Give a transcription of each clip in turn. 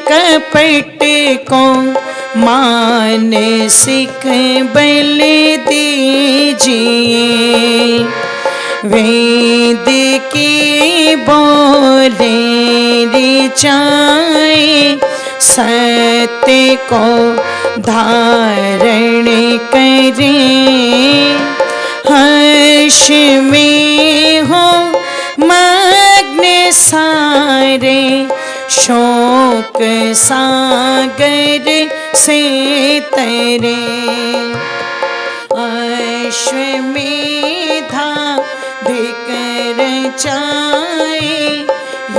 कपट को मानसिक बल दीजिए। वेद की बोले ऋचाए सत्य को धारण करें। हर्ष में हो मग्न सारे शोक सागर से तरे। अश्वमेधा धिकर चाहे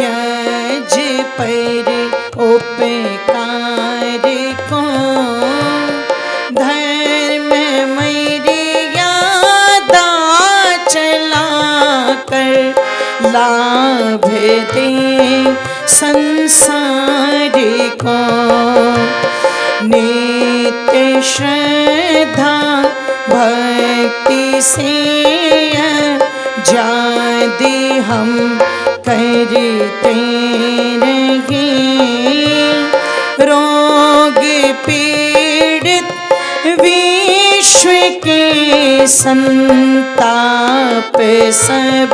यज पर उपकार को। धर्म मर्यादा चला कर लाभ दे संसार को। नित्य श्रद्धा भक्ति से जादि हम करते रहे। रोग पीड़ित विश्व के संताप सब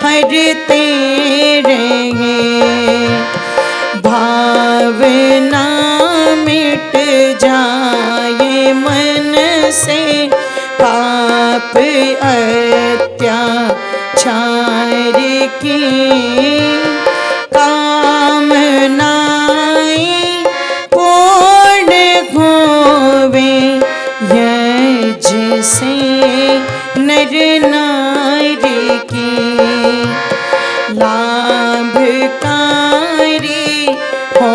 हरते रहे। भावना मिट जाए मन से पाप अत्याचार की। कामनाएं पूर्ण होवे यज से नर नारी की। लाभकारी हो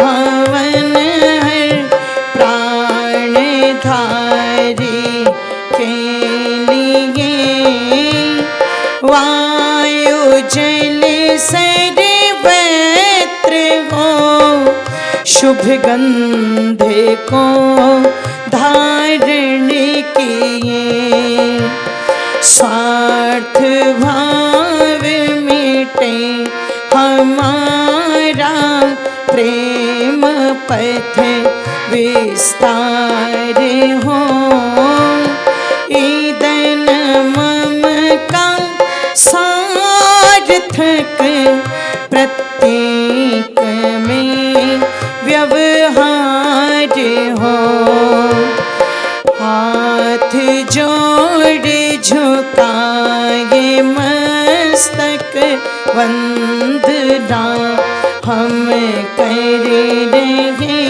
हवन हर प्राणधारी के लिए। वायु जल सर्वत्र हो शुभ गंध को धारण किए। स्वार्थ भाव मिटे हमारा प्रेम पथ विस्तार हो। ईदन मम का सार्थक प्रत्येक में व्यवहार हो। हाथ जोड़ झुकाए मस्तक वंदना हम कर रहे।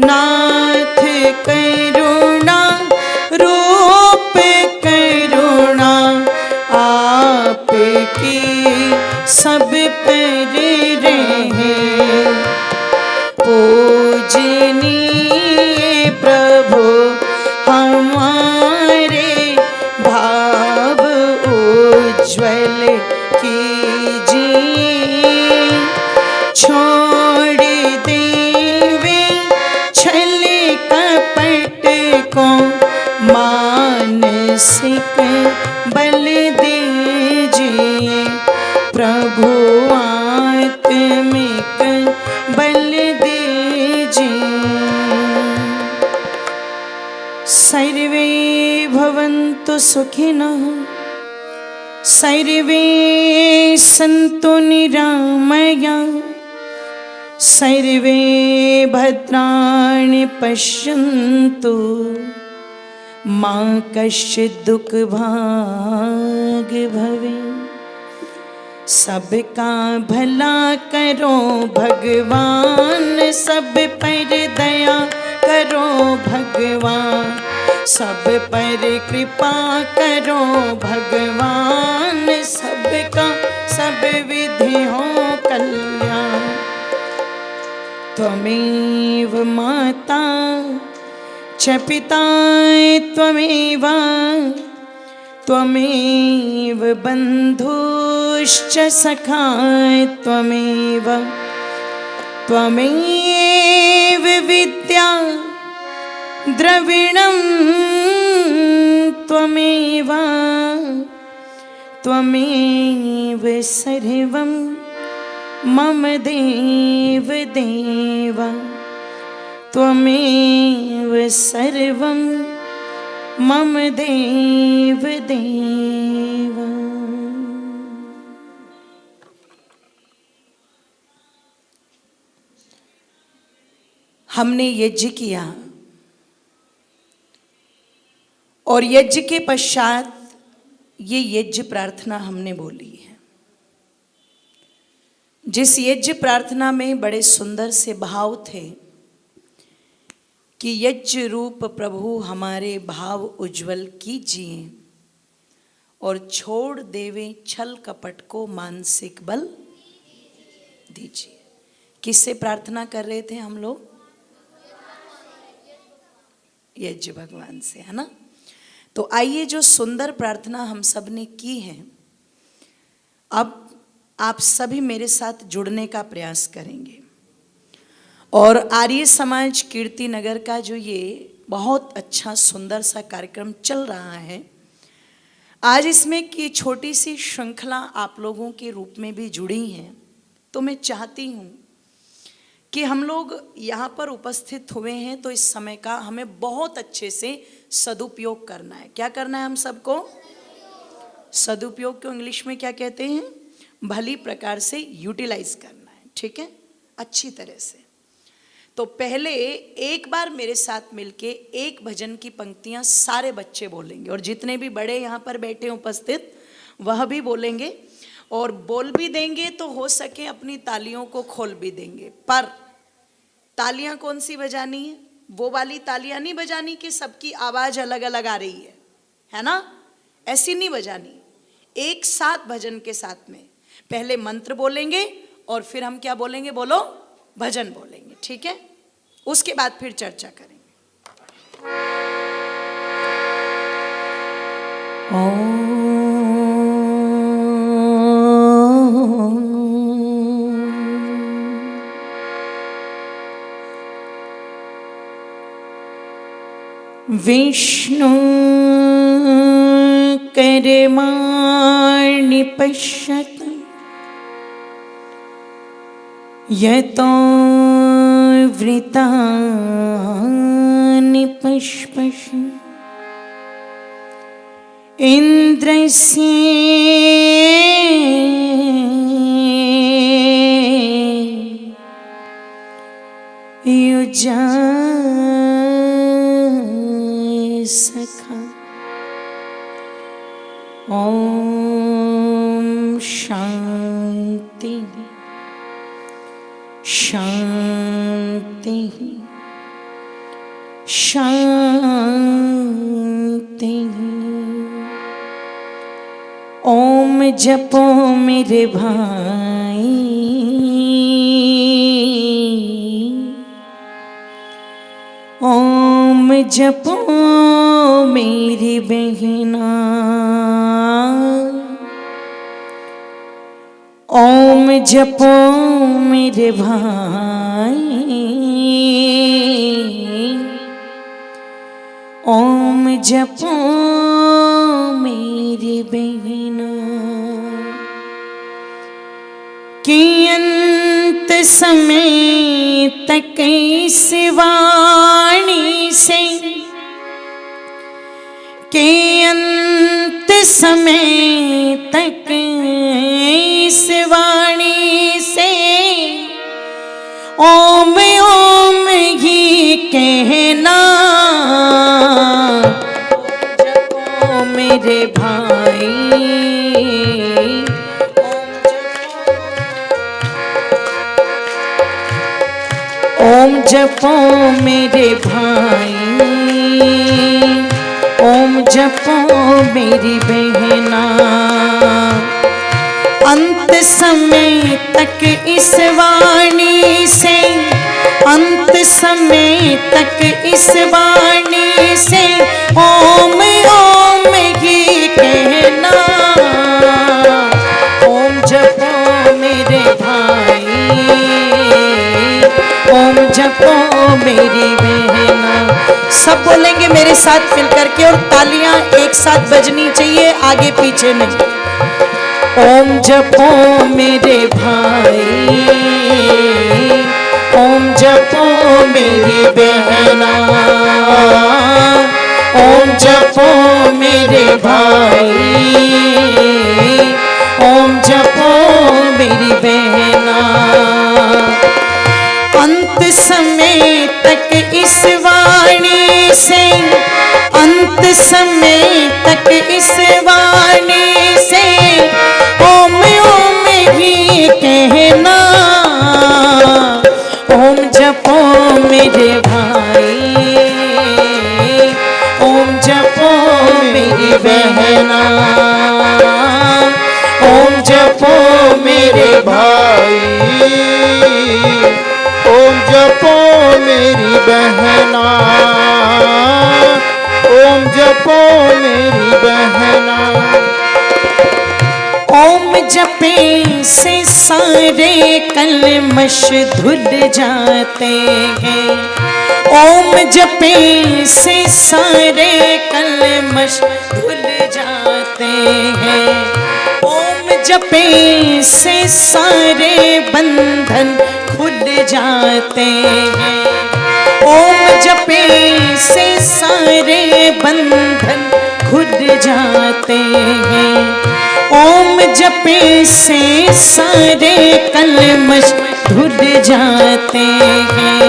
नाथ करुणा रूप करुणा आपकी सब पर रहे। पूजनीय प्रभु हमारे भाव उज्ज्वल कीजिए। छोड़ देवे छल कपट को मानसिक बल दीजिए। प्रभु आत्मिक बल दीजिए। सर्वे भवन्तु सुखिनः सर्वे सन्तु निरामयाः सर्वे भद्राणि पश्यन्तु मा कश्चित् दुःखभाग् भवेत्। सबका भला करो भगवान, सब पर दया करो भगवान, सब पर कृपा करो भगवान, सबका सब विधि हो कल्याण। त्वमेव माता च पिता त्वमेव, त्वमेव बन्धुश्च सखा त्वमेव, त्वमेव विद्या द्रविणं त्वमेव, त्वमेव सर्वं मम देव देव त्वमेव सर्वं मम देव देव। हमने यज्ञ किया और यज्ञ के पश्चात ये यज्ञ प्रार्थना हमने बोली है। जिस यज्ञ प्रार्थना में बड़े सुंदर से भाव थे कि यज्ञ रूप प्रभु हमारे भाव उज्जवल कीजिए और छोड़ देवे छल कपट को मानसिक बल दीजिए। किससे प्रार्थना कर रहे थे हम लोग? यज्ञ भगवान से, है ना। तो आइए जो सुंदर प्रार्थना हम सब ने की है, अब आप सभी मेरे साथ जुड़ने का प्रयास करेंगे। और आर्य समाज कीर्ति नगर का जो ये बहुत अच्छा सुंदर सा कार्यक्रम चल रहा है, आज इसमें की छोटी सी श्रृंखला आप लोगों के रूप में भी जुड़ी है। तो मैं चाहती हूँ कि हम लोग यहाँ पर उपस्थित हुए हैं तो इस समय का हमें बहुत अच्छे से सदुपयोग करना है। क्या करना है हम सबको? सदुपयोग को इंग्लिश में क्या कहते हैं? भली प्रकार से यूटिलाइज करना है, ठीक है, अच्छी तरह से। तो पहले एक बार मेरे साथ मिलके एक भजन की पंक्तियां सारे बच्चे बोलेंगे और जितने भी बड़े यहाँ पर बैठे उपस्थित वह भी बोलेंगे और बोल भी देंगे तो हो सके अपनी तालियों को खोल भी देंगे। पर तालियां कौन सी बजानी है? वो वाली तालियां नहीं बजानी कि सबकी आवाज अलग अलग आ रही है ना, ऐसी नहीं बजानी। एक साथ भजन के साथ में पहले मंत्र बोलेंगे और फिर हम क्या बोलेंगे? बोलो, भजन बोलेंगे, ठीक है। उसके बाद फिर चर्चा करेंगे। विष्णु कर्माणि पश्यत यतो वृतानि पश्पशि इन्द्रस्य युजा सखा। ओम शांति शांति शांति। ओम जपो मेरे भाई, ओम जपो मेरी बहना, ओम जपो मेरे भाई, ओम जपो मेरी बहना। कि अंत समय तक इस वाणी से, के अंत समय तक इस वाणी से ओम ओम ही कहना। जपो मेरे भाई, ओम जपो मेरे भाई, ओम जपो मेरी बहना। अंत समय तक इस वाणी से, अंत समय तक इस वाणी से ओम ओम ही कहना। ओम जपो मेरे भाई, ओम जपो मेरी बहना। सब बोलेंगे मेरे साथ मिलकर के और तालियां एक साथ बजनी चाहिए, आगे पीछे नहीं। ओम जपो मेरे भाई, ओम जपो मेरी बहना, ओम जपो मेरे भाई, ओम जपो मेरी बहना। अंत समय तक इस वाणी से, अंत समय तक इस वाणी से ओम ओम ही कहना। ओम जपो मेरे भाई, ओम जपो मेरी बहना, ओम जपो मेरे भाई, ओम जपो मेरी बहना, ओम जपो मेरी बहना। ओम जपे से सारे कलमश धुल जाते हैं, ओम जपे से सारे कलमश धुल जाते हैं, ओम जपे से सारे बंधन खुल जाते हैं, ओम जपे से सारे बंधन खुल जाते हैं, ओम जपे से सारे कलमश धुल जाते हैं,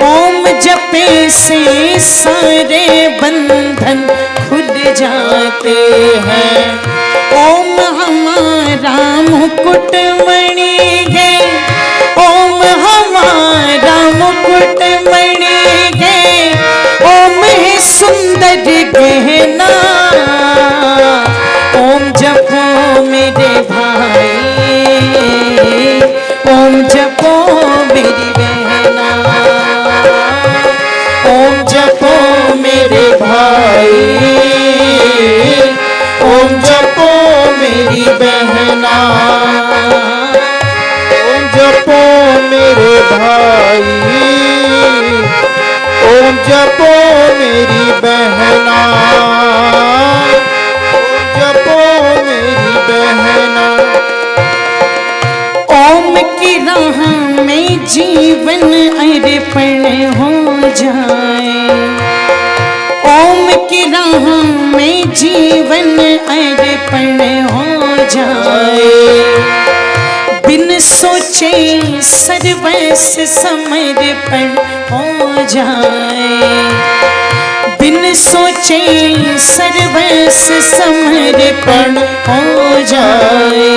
ओम जपे से सारे बंधन खुल जाते हैं। ओम हमारा मुकुटमणि है, ओम हमारा मुकुटमणि है, ओम है सुंदर गहना। ओम जपो मेरे भाई, ओम जपो मेरी बहना, ओम जपो मेरे भाई, ओम जपो मेरी बहना, ओम जपो मेरे भाई, ओम जपो मेरी बहना, ओम जपो मेरी बहना। ओम की राह में जीवन अर्पण हो जाए, ओम की राह में जीवन अर्पण हो जाए, बिन सोचे सर्वस्व समर्पण हो जाए, बिन सोचे सर्वस्व समर्पण हो जाए।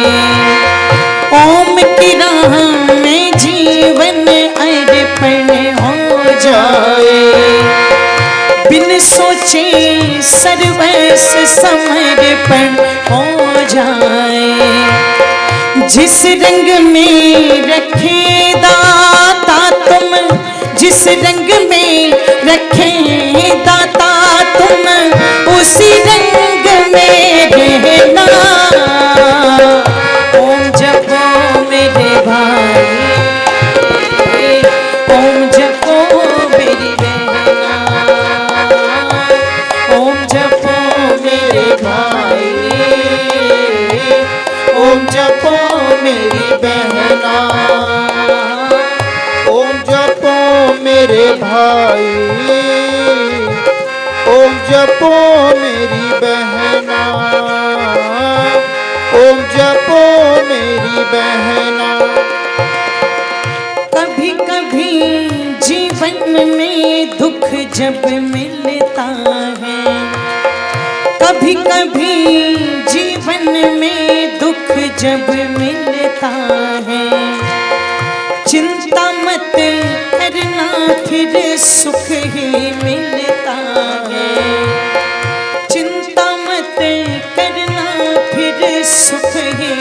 ओम की राह में जीवन अर्पण हो जाए, बिन सोचे सर्वस्व समर्पण हो जाए। जिस रंग में रखे दाता तुम, जिस रंग में रखे दाता तुम, उसी रंग में रहना। ओम जपो मेरे भाई, ओम जपो मेरी बहना, ओम जपो मेरे भाई, ओम जपो मेरी बहना, ओम जपो मेरे भाई, ओम जपो मेरी बहना, ओम जपो मेरी बहना। कभी कभी जीवन में दुख जब मिलता है, कभी कभी जीवन में दुख जब मिलता है, चिंता मत करना फिर सुख ही मिलता है, चिंता मत करना फिर सुख ही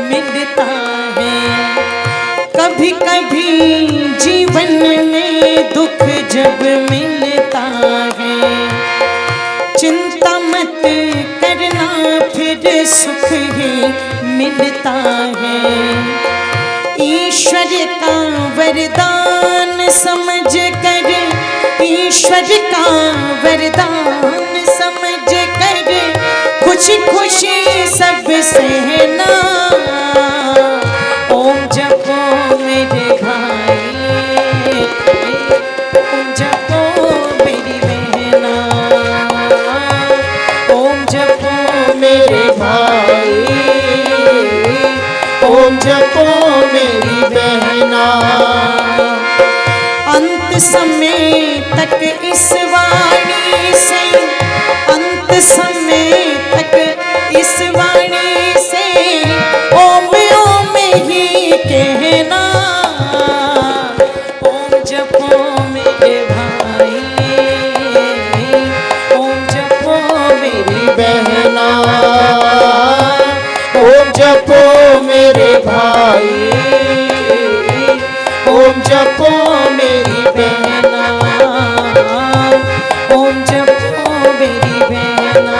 मिलता है। कभी कभी जीवन में दुख जब मिलता है, चिंता मत करना फिर सुख ही मिलता है। ईश्वर का वरदान समझ कर, ईश्वर का वरदान समझ कर खुशी खुशी सब सहना। समय तक इस वाणी से, अंत समय तक इस वाणी से ओम ओम ही कहना। ओम जपो मेरे भाई, ओम जपो मेरी बहना, ओम जपो मेरे भाई, ओम जपो मेरी बहना, ओम जपो मेरी बहना,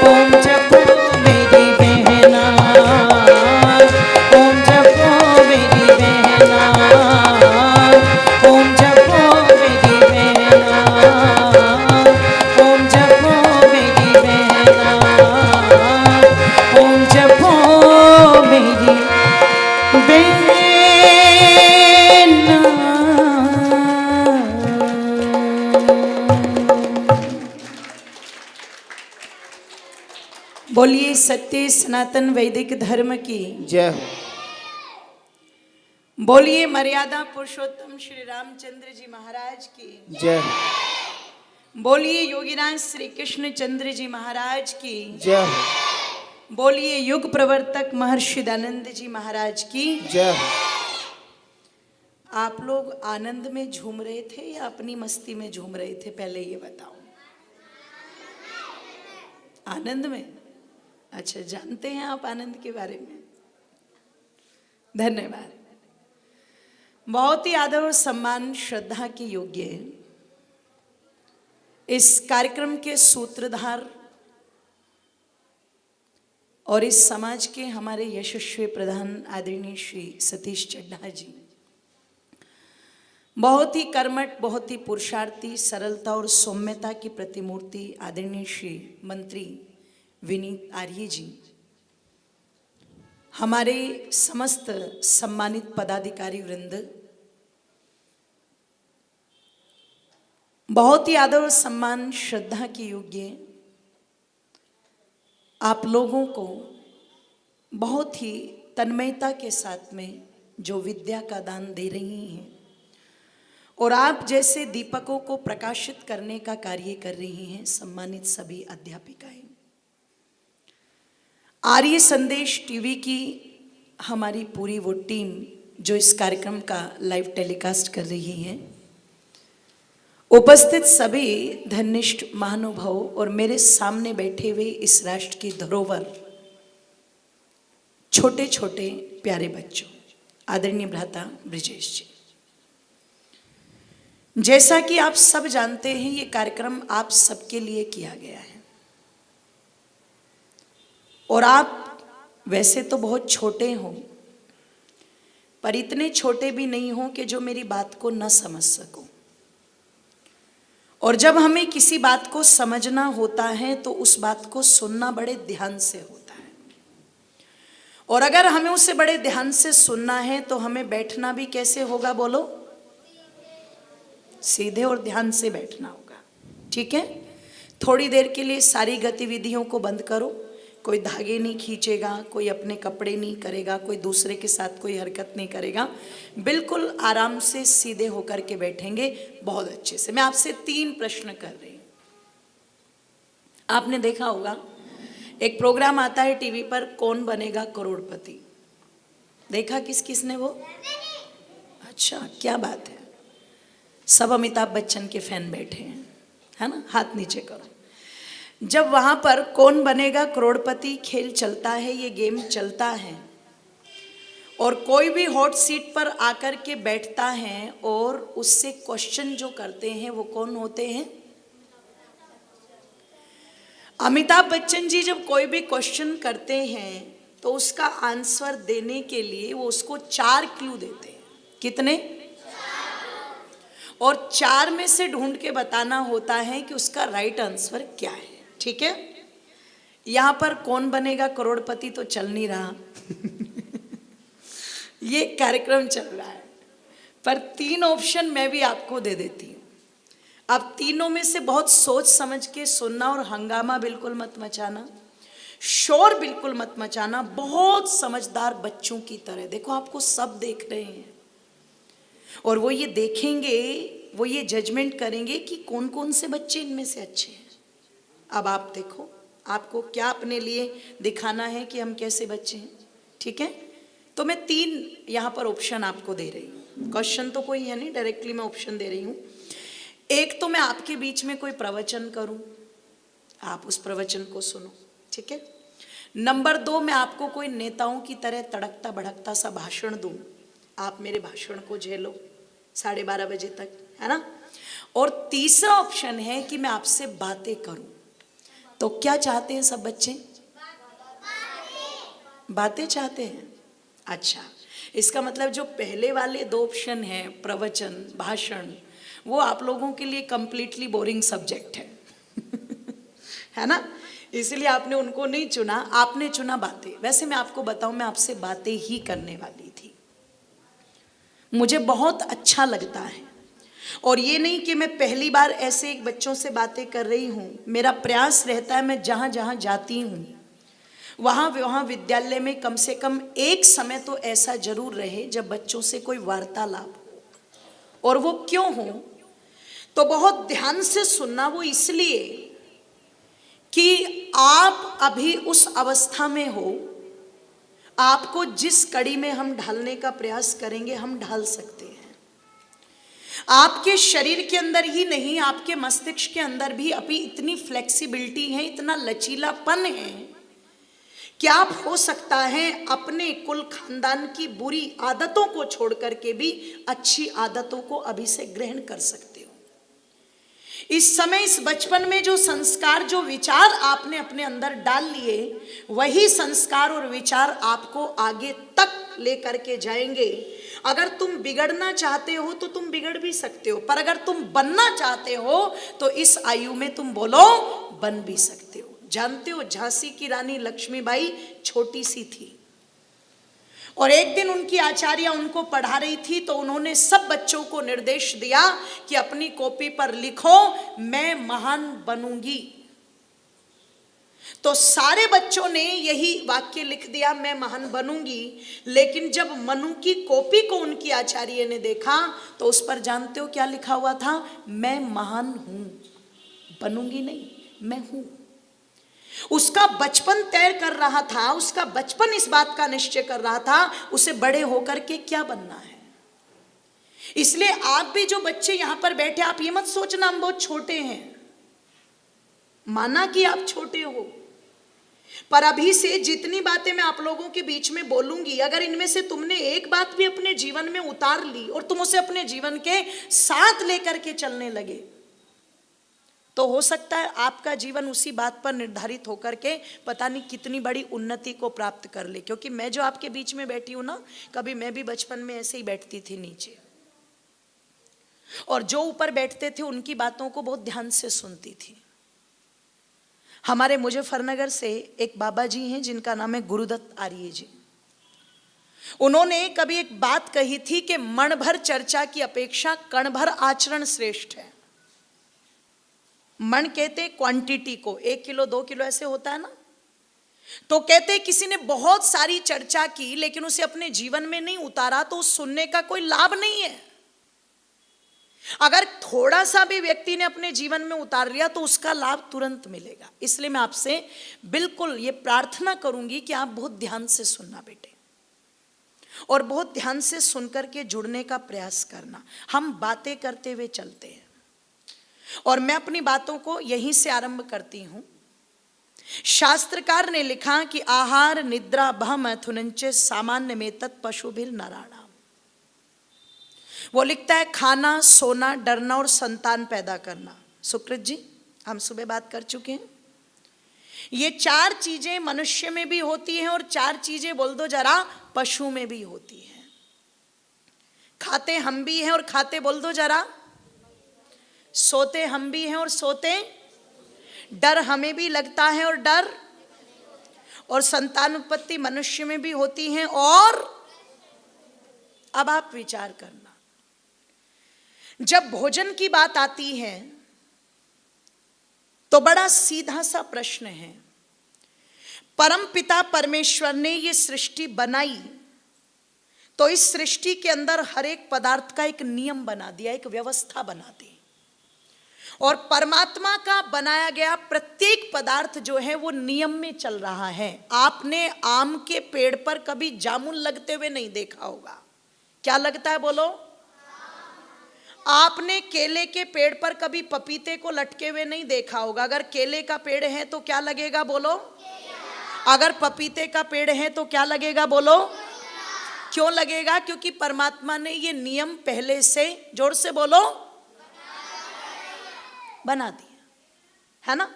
ओम जपो मेरी बहना, ओम जपो मेरी बहना, ओम जपो मेरी बहना, ओम जपो मेरी बहना, ओम जपो मेरी बहना। बोलिए सत्य सनातन वैदिक धर्म की, जय हो। बोलिए मर्यादा पुरुषोत्तम श्री रामचंद्र जी महाराज की, जय हो। बोलिए योगीराज श्री कृष्ण चंद्र जी महाराज की, जय हो। बोलिए युग प्रवर्तक महर्षि दयानंद जी महाराज की। जय हो। आप लोग आनंद में झूम रहे थे या अपनी मस्ती में झूम रहे थे, पहले ये बताओ। आनंद में? अच्छा, जानते हैं आप आनंद के बारे में। धन्यवाद। बहुत ही आदर और सम्मान श्रद्धा के योग्य है इस कार्यक्रम के सूत्रधार और इस समाज के हमारे यशस्वी प्रधान आदरणीय श्री सतीश चड्ढा जी। बहुत ही कर्मठ, बहुत ही पुरुषार्थी, सरलता और सौम्यता की प्रतिमूर्ति आदरणीय श्री मंत्री विनीत आर्य जी। हमारे समस्त सम्मानित पदाधिकारी वृंद, बहुत ही आदर और सम्मान श्रद्धा के योग्य आप लोगों को बहुत ही तन्मयता के साथ में जो विद्या का दान दे रही हैं और आप जैसे दीपकों को प्रकाशित करने का कार्य कर रही हैं सम्मानित सभी अध्यापिकाएं। आर्य संदेश टीवी की हमारी पूरी वो टीम जो इस कार्यक्रम का लाइव टेलीकास्ट कर रही है, उपस्थित सभी धन्यनिष्ठ महानुभाव और मेरे सामने बैठे हुए इस राष्ट्र की धरोहर छोटे छोटे प्यारे बच्चों, आदरणीय भ्राता ब्रिजेश जी। जैसा कि आप सब जानते हैं, ये कार्यक्रम आप सबके लिए किया गया है और आप वैसे तो बहुत छोटे हो, पर इतने छोटे भी नहीं हो कि जो मेरी बात को न समझ सको। और जब हमें किसी बात को समझना होता है तो उस बात को सुनना बड़े ध्यान से होता है, और अगर हमें उसे बड़े ध्यान से सुनना है तो हमें बैठना भी कैसे होगा, बोलो? सीधे और ध्यान से बैठना होगा। ठीक है? थोड़ी देर के लिए सारी गतिविधियों को बंद करो। कोई धागे नहीं खींचेगा, कोई अपने कपड़े नहीं करेगा, कोई दूसरे के साथ कोई हरकत नहीं करेगा। बिल्कुल आराम से सीधे होकर के बैठेंगे, बहुत अच्छे से। मैं आपसे 3 प्रश्न कर रही हूँ। आपने देखा होगा एक प्रोग्राम आता है टीवी पर, कौन बनेगा करोड़पति। देखा किस किसने वो? अच्छा, क्या बात है, सब अमिताभ बच्चन के फैन बैठे हैं, है ना? हाथ नीचे करो। जब वहाँ पर कौन बनेगा करोड़पति खेल चलता है, ये गेम चलता है, और कोई भी हॉट सीट पर आकर के बैठता है और उससे क्वेश्चन जो करते हैं वो कौन होते हैं? अमिताभ बच्चन जी। जब कोई भी क्वेश्चन करते हैं तो उसका आंसर देने के लिए वो उसको 4 क्लू देते हैं। कितने? और 4 में से ढूंढ के बताना होता है कि उसका राइट आंसर क्या है। ठीक है? यहां पर कौन बनेगा करोड़पति तो चल नहीं रहा ये कार्यक्रम चल रहा है, पर 3 ऑप्शन मैं भी आपको दे देती हूं। अब तीनों में से बहुत सोच समझ के सुनना और हंगामा बिल्कुल मत मचाना, शोर बिल्कुल मत मचाना, बहुत समझदार बच्चों की तरह। देखो आपको सब देख रहे हैं और वो ये देखेंगे, वो ये जजमेंट करेंगे कि कौन कौन से बच्चे इनमें से अच्छे हैं। अब आप देखो, आपको क्या अपने लिए दिखाना है कि हम कैसे बच्चे हैं, ठीक है। तो मैं 3 यहाँ पर ऑप्शन आपको दे रही हूँ, क्वेश्चन तो कोई है नहीं, डायरेक्टली मैं ऑप्शन दे रही हूँ। एक तो मैं आपके बीच में कोई प्रवचन करूँ, आप उस प्रवचन को सुनो, ठीक है। नंबर 2, मैं आपको कोई नेताओं की तरह तड़कता भड़कता सा भाषण दूं, आप मेरे भाषण को झेलो 12:30 बजे तक, है ना। और तीसरा ऑप्शन है कि मैं आपसे बातें करूं। तो क्या चाहते हैं सब बच्चे? बातें चाहते हैं। अच्छा, इसका मतलब जो पहले वाले 2 ऑप्शन हैं, प्रवचन, भाषण, वो आप लोगों के लिए कंप्लीटली बोरिंग सब्जेक्ट है है ना, इसलिए आपने उनको नहीं चुना, आपने चुना बातें। वैसे मैं आपको बताऊं, मैं आपसे बातें ही करने वाली थी, मुझे बहुत अच्छा लगता है। और ये नहीं कि मैं पहली बार ऐसे एक बच्चों से बातें कर रही हूँ, मेरा प्रयास रहता है मैं जहाँ जहाँ जाती हूँ वहाँ विद्यालय में कम से कम एक समय तो ऐसा जरूर रहे जब बच्चों से कोई वार्तालाप हो। और वो क्यों हो, तो बहुत ध्यान से सुनना। वो इसलिए कि आप अभी उस अवस्था में हो, आपको जिस कड़ी में हम ढालने का प्रयास करेंगे हम ढाल सकते हैं। आपके शरीर के अंदर ही नहीं, आपके मस्तिष्क के अंदर भी अभी इतनी फ्लेक्सिबिलिटी है, इतना लचीलापन है कि आप हो सकता है अपने कुल खानदान की बुरी आदतों को छोड़ करके भी अच्छी आदतों को अभी से ग्रहण कर सकते हो। इस समय, इस बचपन में जो संस्कार, जो विचार आपने अपने अंदर डाल लिए, वही संस्कार और विचार आपको आगे तक लेकर के जाएंगे। अगर तुम बिगड़ना चाहते हो तो तुम बिगड़ भी सकते हो, पर अगर तुम बनना चाहते हो तो इस आयु में तुम बोलो बन भी सकते हो। जानते हो, झांसी की रानी लक्ष्मीबाई छोटी सी थी और एक दिन उनकी आचार्य उनको पढ़ा रही थी, तो उन्होंने सब बच्चों को निर्देश दिया कि अपनी कॉपी पर लिखो, मैं महान बनूंगी। तो सारे बच्चों ने यही वाक्य लिख दिया, मैं महान बनूंगी। लेकिन जब मनु की कॉपी को उनकी आचार्य ने देखा तो उस पर जानते हो क्या लिखा हुआ था? मैं महान हूं, बनूंगी नहीं, मैं हूं। उसका बचपन तय कर रहा था, उसका बचपन इस बात का निश्चय कर रहा था उसे बड़े होकर के क्या बनना है। इसलिए आप भी जो बच्चे यहां पर बैठे, आप ये मत सोचना हम बहुत छोटे हैं, माना कि आप छोटे हो, पर अभी से जितनी बातें मैं आप लोगों के बीच में बोलूंगी, अगर इनमें से तुमने एक बात भी अपने जीवन में उतार ली और तुम उसे अपने जीवन के साथ लेकर के चलने लगे, तो हो सकता है आपका जीवन उसी बात पर निर्धारित होकर के पता नहीं कितनी बड़ी उन्नति को प्राप्त कर ले। क्योंकि मैं जो आपके बीच में बैठी हूं ना, कभी मैं भी बचपन में ऐसे ही बैठती थी नीचे, और जो ऊपर बैठते थे उनकी बातों को बहुत ध्यान से सुनती थी। हमारे मुजफ्फरनगर से एक बाबा जी हैं जिनका नाम है गुरुदत्त आर्य जी। उन्होंने कभी एक बात कही थी कि मण भर चर्चा की अपेक्षा कण भर आचरण श्रेष्ठ है। मण कहते क्वांटिटी को, 1 किलो 2 किलो ऐसे होता है ना, तो कहते किसी ने बहुत सारी चर्चा की लेकिन उसे अपने जीवन में नहीं उतारा तो उस सुनने का कोई लाभ नहीं है। अगर थोड़ा सा भी व्यक्ति ने अपने जीवन में उतार लिया तो उसका लाभ तुरंत मिलेगा। इसलिए मैं आपसे बिल्कुल ये प्रार्थना करूंगी कि आप बहुत ध्यान से सुनना बेटे, और बहुत ध्यान से सुनकर के जुड़ने का प्रयास करना। हम बातें करते हुए चलते हैं और मैं अपनी बातों को यहीं से आरंभ करती हूं। शास्त्रकार ने लिखा कि आहार निद्रा भह मैथुनंच सामान्य में तत् पशुभिर नराणाम। वो लिखता है खाना, सोना, डरना और संतान पैदा करना। सुकृत जी, हम सुबह बात कर चुके हैं, ये 4 चीजें मनुष्य में भी होती हैं और 4 चीजें बोल दो जरा पशु में भी होती हैं। खाते हम भी हैं और खाते बोल दो जरा, सोते हम भी हैं और सोते, डर हमें भी लगता है और डर, और संतान उत्पत्ति मनुष्य में भी होती है। और अब आप विचार करना, जब भोजन की बात आती है तो बड़ा सीधा सा प्रश्न है। परम पिता परमेश्वर ने ये सृष्टि बनाई तो इस सृष्टि के अंदर हर एक पदार्थ का एक नियम बना दिया, एक व्यवस्था बना दी। और परमात्मा का बनाया गया प्रत्येक पदार्थ जो है वो नियम में चल रहा है। आपने आम के पेड़ पर कभी जामुन लगते हुए नहीं देखा होगा। क्या लगता है बोलो? आपने केले के पेड़ पर कभी पपीते को लटके हुए नहीं देखा होगा। अगर केले का पेड़ है तो क्या लगेगा बोलो? अगर पपीते का पेड़ है तो क्या लगेगा बोलो? क्यों लगेगा? क्योंकि परमात्मा ने ये नियम पहले से, जोर से बोलो, बना दिया है ना।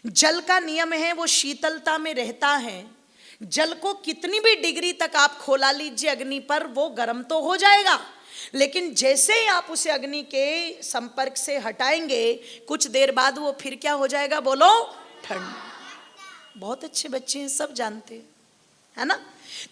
जल का नियम है वो शीतलता में रहता है। जल को कितनी भी डिग्री तक आप खौला लीजिए अग्नि पर, वो गर्म तो हो जाएगा, लेकिन जैसे ही आप उसे अग्नि के संपर्क से हटाएंगे कुछ देर बाद वो फिर क्या हो जाएगा बोलो? ठंड। बहुत अच्छे बच्चे हैं, सब जानते हैं, है ना।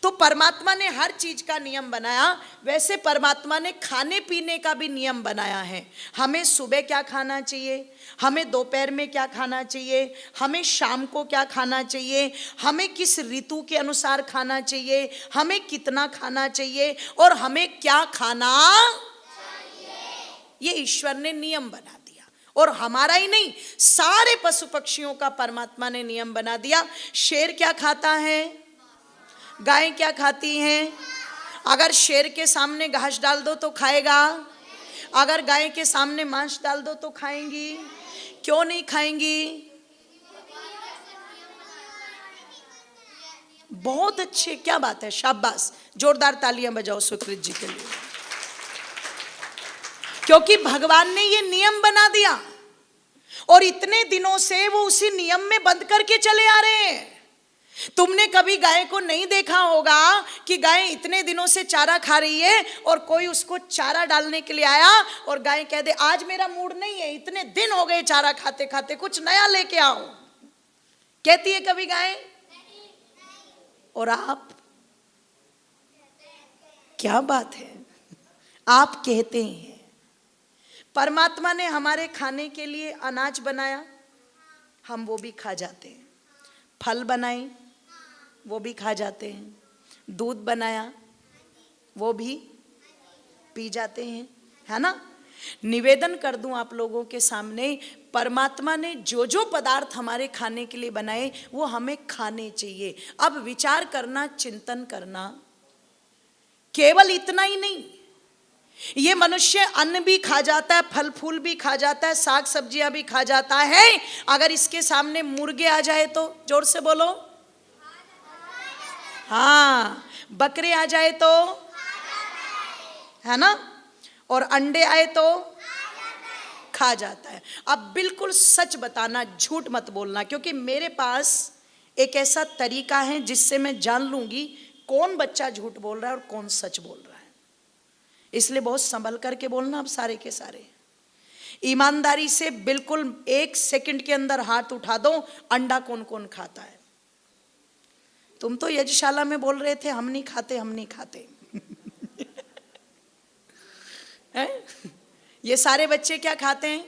तो परमात्मा ने हर चीज का नियम बनाया। वैसे परमात्मा ने खाने पीने का भी नियम बनाया है। हमें सुबह क्या खाना चाहिए, हमें दोपहर में क्या खाना चाहिए, हमें शाम को क्या खाना चाहिए, हमें किस ऋतु के अनुसार खाना चाहिए, हमें कितना खाना चाहिए और हमें क्या खाना चाहिए। ये ईश्वर ने नियम बना दिया। और हमारा ही नहीं, सारे पशु पक्षियों का परमात्मा ने नियम बना दिया। शेर क्या खाता है? गाय क्या खाती हैं? अगर शेर के सामने घास डाल दो तो खाएगा, अगर गाय के सामने मांस डाल दो तो खाएंगी। क्यों नहीं खाएंगी? बहुत अच्छे, क्या बात है, शाबाश, जोरदार तालियां बजाओ सुकृत जी के लिए। क्योंकि भगवान ने ये नियम बना दिया और इतने दिनों से वो उसी नियम में बंद करके चले आ रहे हैं। तुमने कभी गाय को नहीं देखा होगा कि गाय इतने दिनों से चारा खा रही है और कोई उसको चारा डालने के लिए आया और गाय कह दे आज मेरा मूड नहीं है, इतने दिन हो गए चारा खाते खाते, कुछ नया लेके आओ। कहती है कभी गाय? और आप, क्या बात है, आप कहते हैं। परमात्मा ने हमारे खाने के लिए अनाज बनाया, हम वो भी खा जाते हैं। फल बनाए, वो भी खा जाते हैं। दूध बनाया, वो भी पी जाते हैं, है ना। निवेदन कर दूं आप लोगों के सामने, परमात्मा ने जो जो पदार्थ हमारे खाने के लिए बनाए वो हमें खाने चाहिए। अब विचार करना, चिंतन करना, केवल इतना ही नहीं, ये मनुष्य अन्न भी खा जाता है, फल फूल भी खा जाता है, साग सब्जियां भी खा जाता है। अगर इसके सामने मुर्गे आ जाए तो, जोर से बोलो, हाँ, बकरे आ जाए तो, है ना, और अंडे आए तो खा जाता है। अब बिल्कुल सच बताना, झूठ मत बोलना, क्योंकि मेरे पास एक ऐसा तरीका है जिससे मैं जान लूंगी कौन बच्चा झूठ बोल रहा है और कौन सच बोल रहा है। इसलिए बहुत संभल करके बोलना। अब सारे के सारे ईमानदारी से बिल्कुल 1 सेकंड के अंदर हाथ उठा दो, अंडा कौन कौन खाता है? तुम तो यज्ञशाला में बोल रहे थे हम नहीं खाते, हम नहीं खाते। ये सारे बच्चे क्या खाते हैं?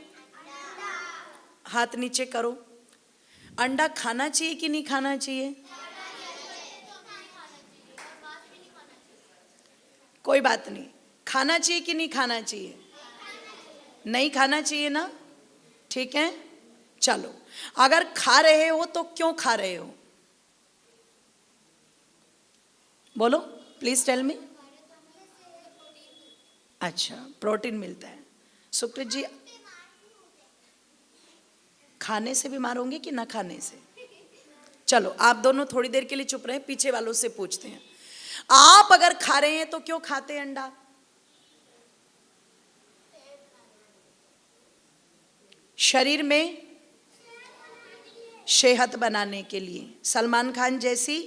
हाथ नीचे करो। अंडा खाना चाहिए कि नहीं खाना चाहिए? कोई बात नहीं, खाना चाहिए कि नहीं खाना चाहिए? नहीं खाना चाहिए ना, ठीक है। चलो, अगर खा रहे हो तो क्यों खा रहे हो? बोलो, प्लीज टेल मी। अच्छा, प्रोटीन मिलता है। सुकृत जी, खाने से बीमार होंगे कि ना खाने से? चलो, आप दोनों थोड़ी देर के लिए चुप रहे, पीछे वालों से पूछते हैं। आप अगर खा रहे हैं तो क्यों खाते हैं अंडा? शरीर में सेहत बनाने के लिए, सलमान खान जैसी,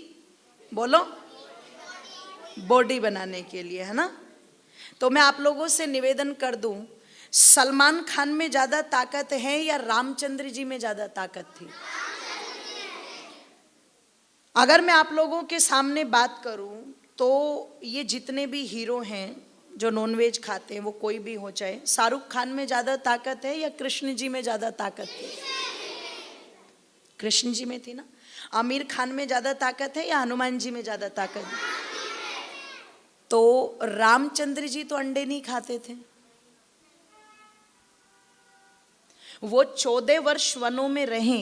बोलो, बॉडी बनाने के लिए, है ना। तो मैं आप लोगों से निवेदन कर दूं, सलमान खान में ज्यादा ताकत है या रामचंद्र जी में ज्यादा ताकत थी? अगर मैं आप लोगों के सामने बात करूं तो ये जितने भी हीरो हैं जो नॉनवेज खाते हैं, वो कोई भी हो, चाहे शाहरुख खान में ज्यादा ताकत है या कृष्ण जी में ज्यादा ताकत थी? कृष्ण जी में थी ना। आमिर खान में ज्यादा ताकत है या हनुमान जी में ज्यादा ताकत है? तो रामचंद्र जी तो अंडे नहीं खाते थे, वो 14 वर्ष वनों में रहे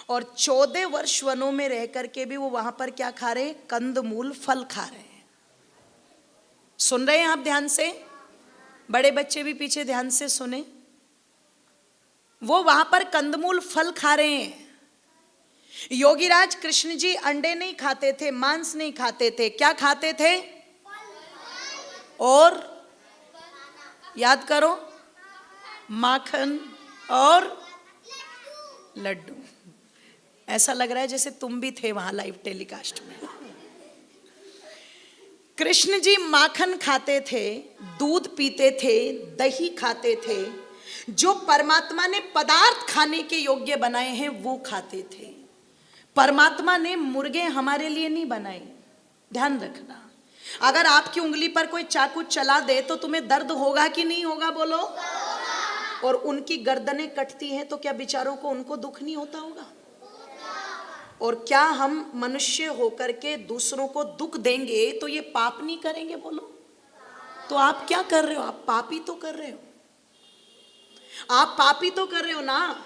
और 14 वर्ष वनों में रह करके भी वो वहां पर क्या खा रहे? कंदमूल फल खा रहे हैं। सुन रहे हैं आप ध्यान से? बड़े बच्चे भी पीछे ध्यान से सुने। वो वहां पर कंदमूल फल खा रहे हैं। योगीराज कृष्ण जी अंडे नहीं खाते थे, मांस नहीं खाते थे, क्या खाते थे? और याद करो, माखन और लड्डू। ऐसा लग रहा है जैसे तुम भी थे वहां लाइव टेलीकास्ट में। कृष्ण जी माखन खाते थे, दूध पीते थे, दही खाते थे, जो परमात्मा ने पदार्थ खाने के योग्य बनाए हैं वो खाते थे। परमात्मा ने मुर्गे हमारे लिए नहीं बनाए, ध्यान रखना। अगर आपकी उंगली पर कोई चाकू चला दे तो तुम्हें दर्द होगा कि नहीं होगा? बोलो। और उनकी गर्दनें कटती हैं तो क्या बेचारों को उनको दुख नहीं होता होगा? और क्या हम मनुष्य होकर के दूसरों को दुख देंगे तो ये पाप नहीं करेंगे? बोलो। तो आप क्या कर रहे हो? आप पाप ही तो कर रहे हो। आप पाप ही तो कर रहे हो ना।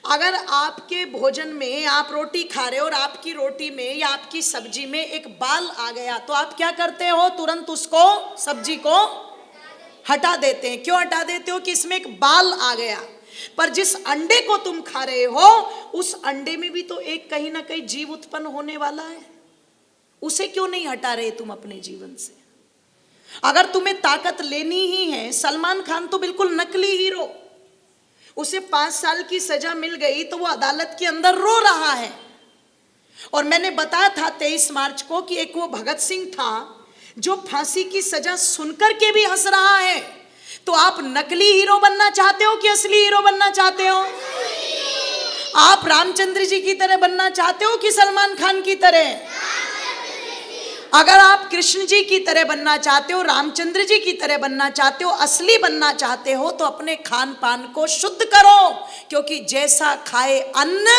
अगर आपके भोजन में आप रोटी खा रहे हो और आपकी रोटी में या आपकी सब्जी में एक बाल आ गया तो आप क्या करते हो? तुरंत उसको, सब्जी को हटा देते हैं। क्यों हटा देते हो? कि इसमें एक बाल आ गया। पर जिस अंडे को तुम खा रहे हो उस अंडे में भी तो एक कहीं ना कहीं जीव उत्पन्न होने वाला है। उसे क्यों नहीं हटा रहे तुम अपने जीवन से? अगर तुम्हें ताकत लेनी ही है, सलमान खान तो बिल्कुल नकली हीरो, उसे 5 साल की सजा मिल गई तो वो अदालत के अंदर रो रहा है। और मैंने बताया था 23 मार्च को कि एक वो भगत सिंह था जो फांसी की सजा सुनकर के भी हंस रहा है। तो आप नकली हीरो बनना चाहते हो कि असली हीरो बनना चाहते हो? आप रामचंद्र जी की तरह बनना चाहते हो कि सलमान खान की तरह? अगर आप कृष्ण जी की तरह बनना चाहते हो, रामचंद्र जी की तरह बनना चाहते हो, असली बनना चाहते हो तो अपने खान पान को शुद्ध करो, क्योंकि जैसा खाए अन्न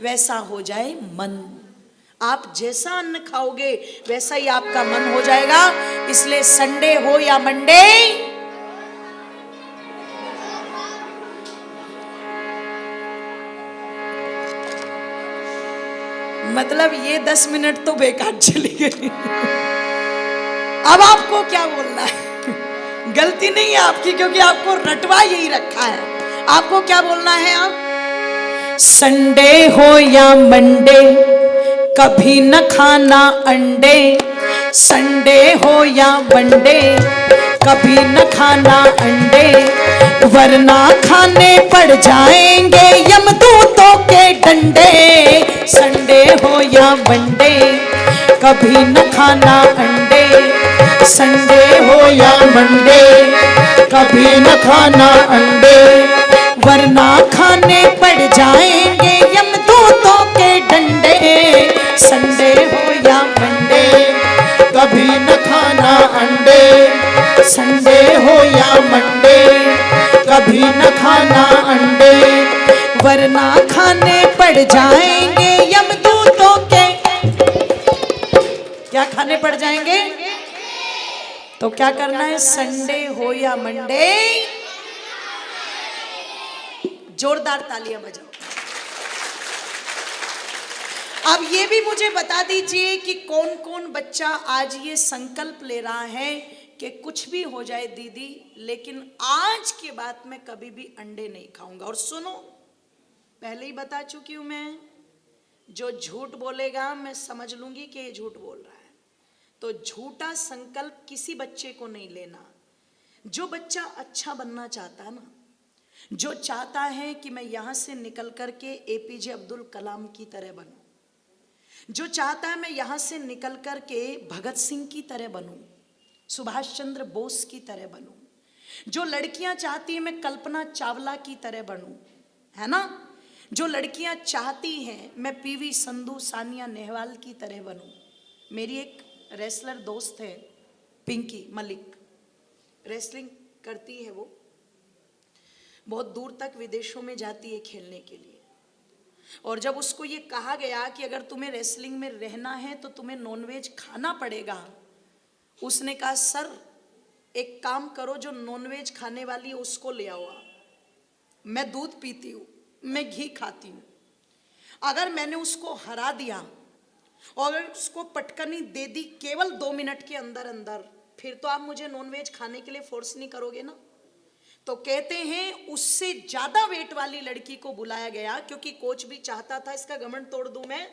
वैसा हो जाए मन। आप जैसा अन्न खाओगे वैसा ही आपका मन हो जाएगा। इसलिए संडे हो या मंडे, मतलब ये 10 मिनट तो बेकार चली गई। अब आपको क्या बोलना है? गलती नहीं है आपकी, क्योंकि आपको रटवा यही रखा है। आपको क्या बोलना है? आप संडे हो या मंडे कभी न खाना अंडे, संडे हो या मंडे कभी न खाना अंडे, वरना खाने पड़ जाएंगे यमदूतों के डंडे। संडे हो या मंडे कभी न खाना अंडे, संडे हो या मंडे कभी न खाना अंडे, वरना खाने पड़ जाएंगे यमदूतों के डंडे। संडे हो या मंडे कभी न खाना अंडे, संडे हो या मंडे कभी न खाना अंडे, वरना खाने पड़ जाएंगे यमदूतों के। क्या खाने पड़ जाएंगे? तो क्या करना है? संडे हो या मंडे, जोरदार तालियां बजाओ। अब ये भी मुझे बता दीजिए कि कौन कौन बच्चा आज ये संकल्प ले रहा है कि कुछ भी हो जाए दीदी, लेकिन आज के बाद मैं कभी भी अंडे नहीं खाऊंगा। और सुनो, पहले ही बता चुकी हूं मैं, जो झूठ बोलेगा मैं समझ लूंगी कि ये झूठ बोल रहा है। तो झूठा संकल्प किसी बच्चे को नहीं लेना। जो बच्चा अच्छा बनना चाहता है ना, जो चाहता है कि मैं यहां से निकल करके एपीजे अब्दुल कलाम की तरह बनूं, जो चाहता है मैं यहां से निकल करके भगत सिंह की तरह बनूं, सुभाष चंद्र बोस की तरह बनूं, जो लड़कियां चाहती हैं मैं कल्पना चावला की तरह बनूं, है ना, जो लड़कियां चाहती हैं मैं पीवी संधू, सानिया नेहवाल की तरह बनूं। मेरी एक रेसलर दोस्त है पिंकी मलिक, रेसलिंग करती है, वो बहुत दूर तक विदेशों में जाती है खेलने के लिए। और जब उसको ये कहा गया कि अगर तुम्हें रेसलिंग में रहना है तो तुम्हें नॉनवेज खाना पड़ेगा, उसने कहा सर एक काम करो, जो नॉनवेज खाने वाली है उसको ले आओ आप। मैं दूध पीती हूँ, मैं घी खाती हूँ, अगर मैंने उसको हरा दिया और अगर उसको पटकनी दे दी केवल 2 मिनट के अंदर अंदर, फिर तो आप मुझे नॉनवेज खाने के लिए फोर्स नहीं करोगे ना। तो कहते हैं उससे ज्यादा वेट वाली लड़की को बुलाया गया, क्योंकि कोच भी चाहता था इसका घमंड तोड़ दूं मैं।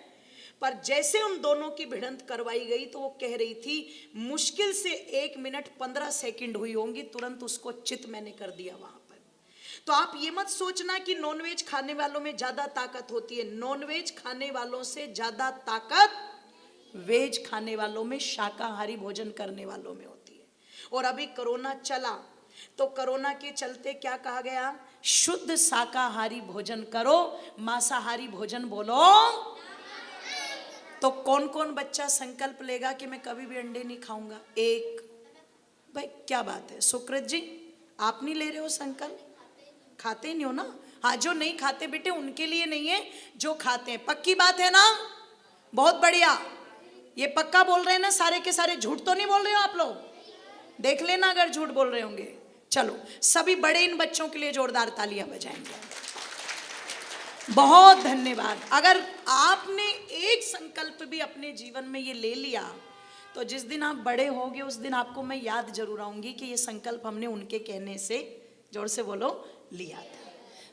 पर जैसे उन दोनों की भिड़ंत करवाई गई तो वो कह रही थी मुश्किल से 1 मिनट 15 सेकंड हुई होंगी, तुरंत उसको चित मैंने कर दिया वहां पर। तो आप ये मत सोचना कि नॉनवेज खाने वालों में ज्यादा ताकत होती है। नॉनवेज खाने वालों से ज्यादा ताकत वेज खाने वालों में, शाकाहारी भोजन करने वालों में होती है। और अभी कोरोना चला तो कोरोना के चलते क्या कहा गया, शुद्ध शाकाहारी भोजन करो, मांसाहारी भोजन बोलो। तो कौन कौन बच्चा संकल्प लेगा कि मैं कभी भी अंडे नहीं खाऊंगा? एक भाई, क्या बात है सुकृत जी, आप नहीं ले रहे हो संकल्प? खाते नहीं हो ना? हाँ, जो नहीं खाते बेटे उनके लिए नहीं है, जो खाते हैं। पक्की बात है ना? बहुत बढ़िया, ये पक्का बोल रहे हैं ना सारे के सारे? झूठ तो नहीं बोल रहे हो आप लोग? देख लेना अगर झूठ बोल रहे होंगे। चलो सभी बड़े इन बच्चों के लिए जोरदार तालियां बजाएंगे। बहुत धन्यवाद। अगर आपने एक संकल्प भी अपने जीवन में ये ले लिया तो जिस दिन आप बड़े होगे उस दिन आपको मैं याद जरूर आऊंगी कि ये संकल्प हमने उनके कहने से, जोर से बोलो, लिया था।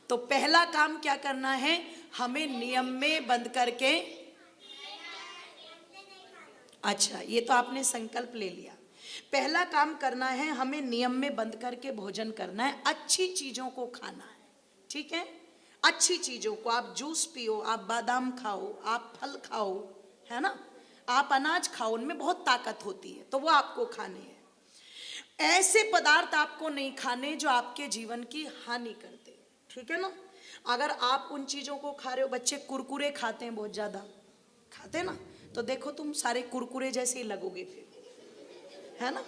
तो पहला काम क्या करना है, हमें नियम में बंद करके, अच्छा ये तो आपने संकल्प ले लिया। पहला काम करना है, हमें नियम में बंद करके भोजन करना है, अच्छी चीजों को खाना है। ठीक है, अच्छी चीजों को, आप जूस पियो, आप बादाम खाओ, आप फल खाओ, है ना, आप अनाज खाओ, उनमें बहुत ताकत होती है, तो वो आपको खाने हैं। ऐसे पदार्थ आपको नहीं खाने जो आपके जीवन की हानि करते हैं। ठीक है ना? अगर आप उन चीजों को खा रहे हो, बच्चे कुरकुरे खाते हैं, बहुत ज्यादा खाते हैं ना, तो देखो तुम सारे कुरकुरे जैसे ही लगोगे फिर, है ना?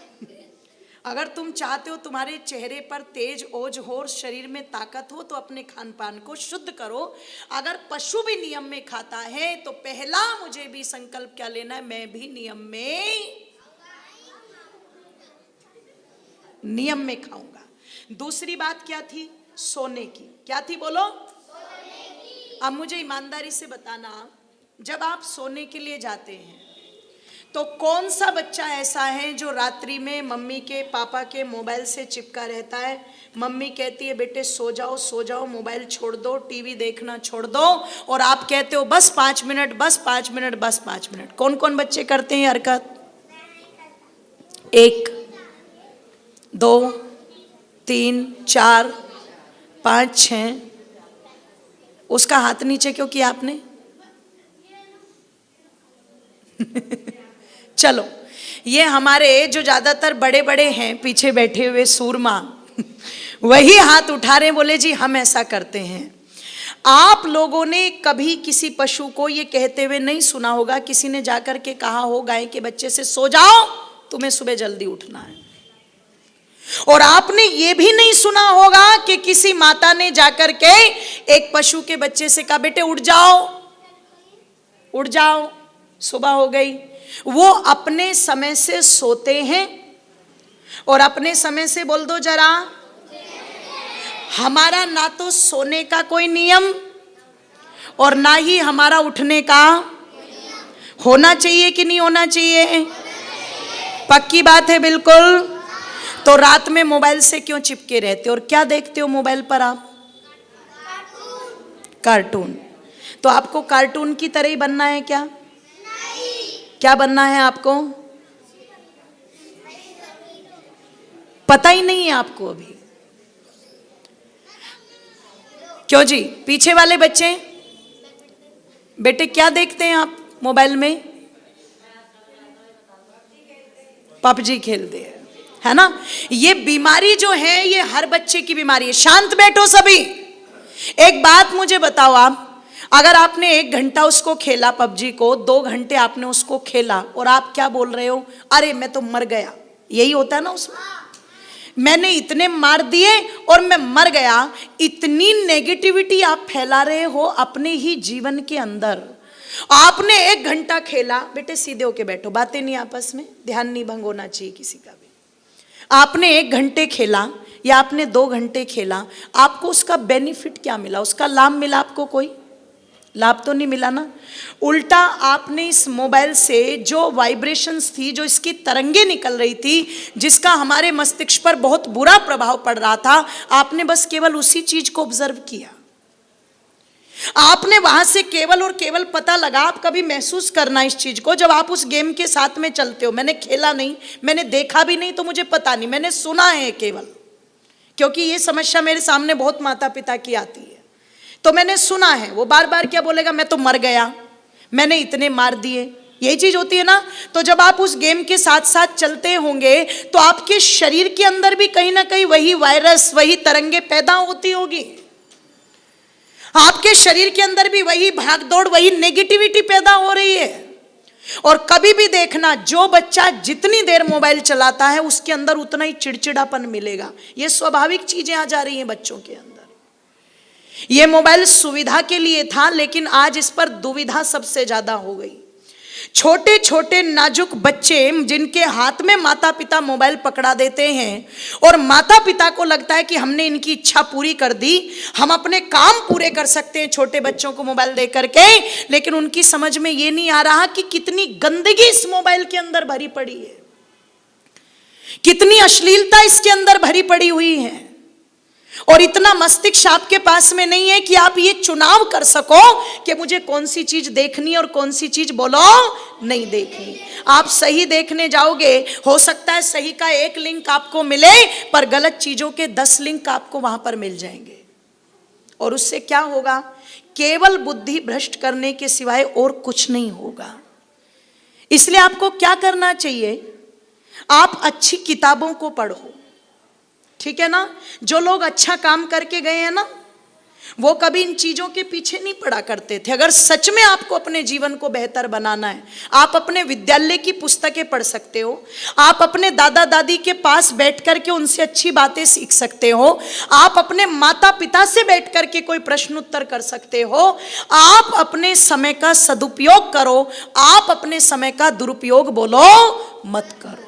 अगर तुम चाहते हो तुम्हारे चेहरे पर तेज ओज हो और शरीर में ताकत हो तो अपने खान पान को शुद्ध करो। अगर पशु भी नियम में खाता है तो पहला मुझे भी संकल्प क्या लेना है, मैं भी नियम में खाऊंगा। दूसरी बात क्या थी? सोने की। क्या थी बोलो? अब मुझे ईमानदारी से बताना, जब आप सोने के लिए जाते हैं तो कौन सा बच्चा ऐसा है जो रात्रि में मम्मी के पापा के मोबाइल से चिपका रहता है? मम्मी कहती है बेटे सो जाओ सो जाओ, मोबाइल छोड़ दो, टीवी देखना छोड़ दो, और आप कहते हो बस 5 मिनट, बस 5 मिनट, बस 5 मिनट। कौन कौन बच्चे करते हैं हरकत? 1 2 3 4 5 6। उसका हाथ नीचे क्यों किया आपने? चलो, ये हमारे जो ज्यादातर बड़े बड़े हैं पीछे बैठे हुए सूरमा वही हाथ उठा रहे, बोले जी हम ऐसा करते हैं। आप लोगों ने कभी किसी पशु को ये कहते हुए नहीं सुना होगा, किसी ने जाकर के कहा हो गाय के बच्चे से सो जाओ, तुम्हें सुबह जल्दी उठना है। और आपने ये भी नहीं सुना होगा कि किसी माता ने जाकर के एक पशु के बच्चे से कहा बेटे उठ जाओ, उठ जाओ, सुबह हो गई। वो अपने समय से सोते हैं और अपने समय से, बोल दो जरा, हमारा ना तो सोने का कोई नियम और ना ही हमारा उठने का होना चाहिए कि नहीं होना चाहिए? पक्की बात है बिल्कुल। तो रात में मोबाइल से क्यों चिपके रहते हो और क्या देखते हो मोबाइल पर आप? कार्टून। तो आपको कार्टून की तरह ही बनना है क्या? क्या बनना है आपको? पता ही नहीं है आपको अभी। क्यों जी? पीछे वाले बच्चे, बेटे क्या देखते हैं आप मोबाइल में? पबजी खेलते हैं, है ना? ये बीमारी जो है ये हर बच्चे की बीमारी है। शांत बैठो सभी। एक बात मुझे बताओ, आप अगर आपने 1 घंटा उसको खेला पबजी को, 2 घंटे आपने उसको खेला और आप क्या बोल रहे हो? अरे मैं तो मर गया। यही होता है ना उसमें, मैंने इतने मार दिए और मैं मर गया। इतनी नेगेटिविटी आप फैला रहे हो अपने ही जीवन के अंदर। आपने 1 घंटा खेला, बेटे सीधे होके बैठो, बातें नहीं आपस में, ध्यान नहीं भंग होना चाहिए किसी का भी। आपने 1 घंटे खेला या आपने 2 घंटे खेला, आपको उसका बेनिफिट क्या मिला, उसका लाभ मिला आपको? कोई लाभ तो नहीं मिला ना। उल्टा आपने इस मोबाइल से जो वाइब्रेशंस थी, जो इसकी तरंगे निकल रही थी, जिसका हमारे मस्तिष्क पर बहुत बुरा प्रभाव पड़ रहा था, आपने बस केवल उसी चीज को ऑब्जर्व किया। आपने वहां से केवल और केवल पता लगा, आप कभी महसूस करना इस चीज को, जब आप उस गेम के साथ में चलते हो। मैंने खेला नहीं, मैंने देखा भी नहीं, तो मुझे पता नहीं, मैंने सुना है केवल, क्योंकि ये समस्या मेरे सामने बहुत माता पिता की आती है। तो मैंने सुना है, वो बार बार क्या बोलेगा, मैं तो मर गया, मैंने इतने मार दिए, यही चीज होती है ना। तो जब आप उस गेम के साथ साथ चलते होंगे तो आपके शरीर के अंदर भी कहीं ना कहीं वही वायरस, वही तरंगे पैदा होती होगी। आपके शरीर के अंदर भी वही भागदौड़, वही नेगेटिविटी पैदा हो रही है। और कभी भी देखना, जो बच्चा जितनी देर मोबाइल चलाता है उसके अंदर उतना ही चिड़चिड़ापन मिलेगा। ये स्वाभाविक चीजें आ जा रही हैं बच्चों के अंदर। ये मोबाइल सुविधा के लिए था, लेकिन आज इस पर दुविधा सबसे ज्यादा हो गई। छोटे छोटे नाजुक बच्चे जिनके हाथ में माता पिता मोबाइल पकड़ा देते हैं, और माता पिता को लगता है कि हमने इनकी इच्छा पूरी कर दी, हम अपने काम पूरे कर सकते हैं छोटे बच्चों को मोबाइल दे करके, लेकिन उनकी समझ में ये नहीं आ रहा कि कितनी गंदगी इस मोबाइल के अंदर भरी पड़ी है, कितनी अश्लीलता इसके अंदर भरी पड़ी हुई है। और इतना मस्तिष्क आपके पास में नहीं है कि आप ये चुनाव कर सको कि मुझे कौन सी चीज देखनी है और कौन सी चीज बोलो नहीं देखनी। आप सही देखने जाओगे, हो सकता है सही का 1 लिंक आपको मिले, पर गलत चीजों के 10 लिंक आपको वहां पर मिल जाएंगे। और उससे क्या होगा? केवल बुद्धि भ्रष्ट करने के सिवाय और कुछ नहीं होगा। इसलिए आपको क्या करना चाहिए? आप अच्छी किताबों को पढ़ो, ठीक है ना। जो लोग अच्छा काम करके गए हैं ना, वो कभी इन चीजों के पीछे नहीं पड़ा करते थे। अगर सच में आपको अपने जीवन को बेहतर बनाना है, आप अपने विद्यालय की पुस्तकें पढ़ सकते हो, आप अपने दादा दादी के पास बैठ करके उनसे अच्छी बातें सीख सकते हो, आप अपने माता पिता से बैठ करके कोई प्रश्न उत्तर कर सकते हो। आप अपने समय का सदुपयोग करो, आप अपने समय का दुरुपयोग बोलो मत करो।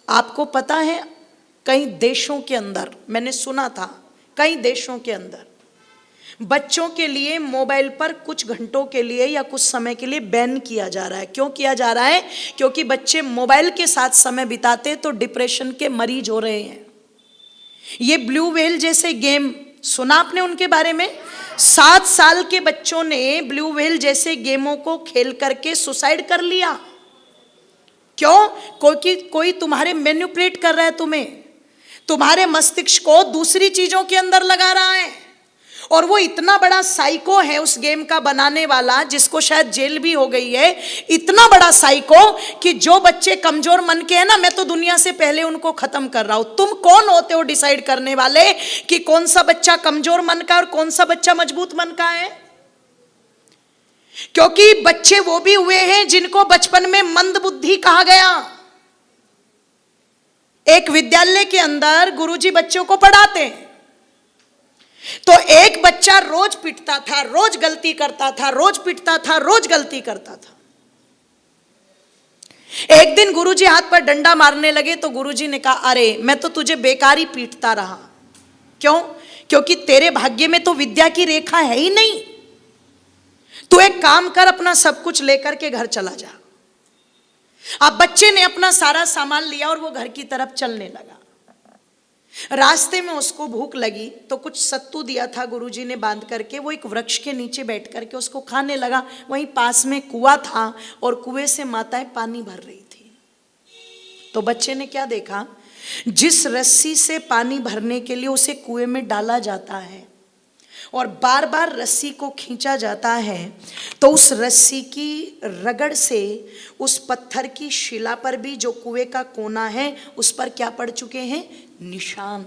आपको पता है, कई देशों के अंदर, मैंने सुना था, कई देशों के अंदर बच्चों के लिए मोबाइल पर कुछ घंटों के लिए या कुछ समय के लिए बैन किया जा रहा है। क्यों किया जा रहा है? क्योंकि बच्चे मोबाइल के साथ समय बिताते तो डिप्रेशन के मरीज हो रहे हैं। ये ब्लू व्हेल जैसे गेम सुना आपने उनके बारे में? 7 साल के बच्चों ने ब्लू व्हेल जैसे गेमों को खेल करके सुसाइड कर लिया। क्यों? क्योंकि कोई तुम्हारे मैनिपुलेट कर रहा है, तुम्हारे मस्तिष्क को दूसरी चीजों के अंदर लगा रहा है। और वो इतना बड़ा साइको है उस गेम का बनाने वाला, जिसको शायद जेल भी हो गई है, इतना बड़ा साइको कि जो बच्चे कमजोर मन के हैं ना, मैं तो दुनिया से पहले उनको खत्म कर रहा हूं। तुम कौन होते हो डिसाइड करने वाले कि कौन सा बच्चा कमजोर मन का और कौन सा बच्चा मजबूत मन का है? क्योंकि बच्चे वो भी हुए हैं जिनको बचपन में मंद बुद्धि कहा गया। एक विद्यालय के अंदर गुरुजी बच्चों को पढ़ाते हैं, तो एक बच्चा रोज पिटता था, रोज गलती करता था, रोज पिटता था, रोज गलती करता था। एक दिन गुरुजी हाथ पर डंडा मारने लगे तो गुरुजी ने कहा, अरे मैं तो तुझे बेकार ही पीटता रहा। क्यों? क्योंकि तेरे भाग्य में तो विद्या की रेखा है ही नहीं। तू एक काम कर, अपना सब कुछ लेकर के घर चला जा। अब बच्चे ने अपना सारा सामान लिया और वो घर की तरफ चलने लगा। रास्ते में उसको भूख लगी तो कुछ सत्तू दिया था गुरुजी ने बांध करके, वो एक वृक्ष के नीचे बैठ करके उसको खाने लगा। वहीं पास में कुआं था और कुएं से माताएं पानी भर रही थी। तो बच्चे ने क्या देखा, जिस रस्सी से पानी भरने के लिए उसे कुएं में डाला जाता है और बार बार रस्सी को खींचा जाता है, तो उस रस्सी की रगड़ से उस पत्थर की शिला पर भी, जो कुएं का कोना है, उस पर क्या पड़ चुके हैं? निशान।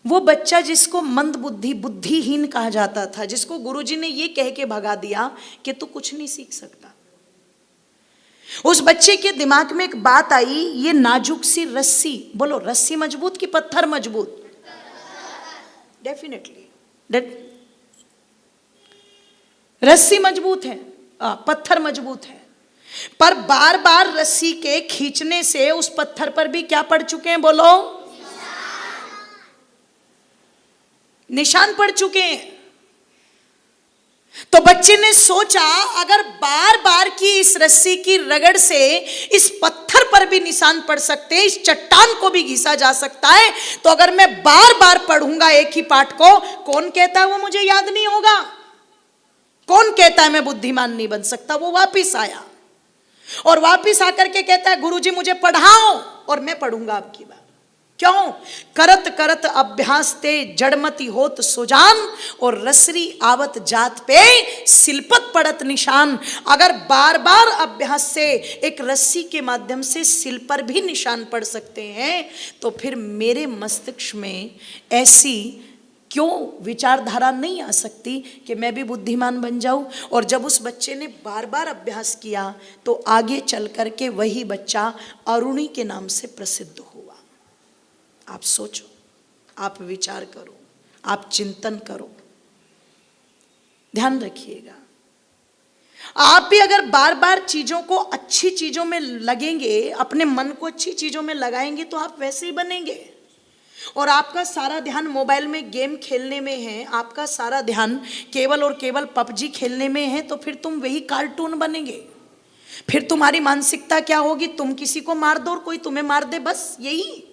वो बच्चा जिसको मंद बुद्धि, बुद्धिहीन कहा जाता था, जिसको गुरुजी ने ये कह के भगा दिया कि तू कुछ नहीं सीख सकता, उस बच्चे के दिमाग में एक बात आई, ये नाजुक सी रस्सी, बोलो रस्सी मजबूत कि पत्थर मजबूत? डेफिनेटली रस्सी मजबूत है, पत्थर मजबूत है, पर बार बार रस्सी के खींचने से उस पत्थर पर भी क्या पड़ चुके हैं, बोलो, निशान पड़ चुके हैं। तो बच्चे ने सोचा अगर बार बार की इस रस्सी की रगड़ से इस पत्थर पर भी निशान पड़ सकते हैं, इस चट्टान को भी घिसा जा सकता है, तो अगर मैं बार बार पढ़ूंगा एक ही पाठ को, कौन कहता है वो मुझे याद नहीं होगा, कौन कहता है मैं बुद्धिमान नहीं बन सकता। वो वापिस आया और वापिस आकर के कहता है गुरुजी मुझे पढ़ाओ और मैं पढ़ूंगा आपकी बात। क्यों? करत करत अभ्यास ते जड़मती होत सुजान, और रसरी आवत जात पे सिलपत पड़त निशान। अगर बार बार अभ्यास से एक रस्सी के माध्यम से सिल पर भी निशान पड़ सकते हैं, तो फिर मेरे मस्तिष्क में ऐसी क्यों विचारधारा नहीं आ सकती कि मैं भी बुद्धिमान बन जाऊं। और जब उस बच्चे ने बार बार अभ्यास किया तो आगे चल करके वही बच्चा अरुणी के नाम से प्रसिद्ध हुआ। आप सोचो, आप विचार करो, आप चिंतन करो, ध्यान रखिएगा। आप भी अगर बार बार चीजों को अच्छी चीजों में लगेंगे, अपने मन को अच्छी चीजों में लगाएंगे, तो आप वैसे ही बनेंगे। और आपका सारा ध्यान मोबाइल में गेम खेलने में है, आपका सारा ध्यान केवल और केवल पबजी खेलने में है, तो फिर तुम वही कार्टून बनेंगे। फिर तुम्हारी मानसिकता क्या होगी, तुम किसी को मार दो और कोई तुम्हें मार दे, बस यही।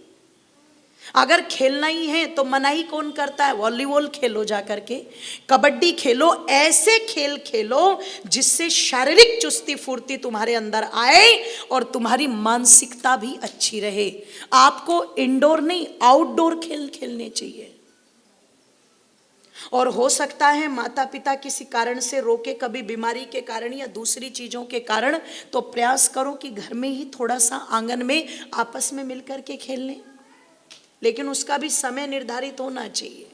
अगर खेलना ही है तो मनाही कौन करता है, वॉलीबॉल खेलो जा करके, कबड्डी खेलो, ऐसे खेल खेलो जिससे शारीरिक चुस्ती फुर्ती तुम्हारे अंदर आए और तुम्हारी मानसिकता भी अच्छी रहे। आपको इंडोर नहीं आउटडोर खेल खेलने चाहिए। और हो सकता है माता पिता किसी कारण से रोके, कभी बीमारी के कारण या दूसरी चीजों के कारण, तो प्रयास करो कि घर में ही थोड़ा सा आंगन में आपस में मिलकर के खेल लें, लेकिन उसका भी समय निर्धारित होना चाहिए।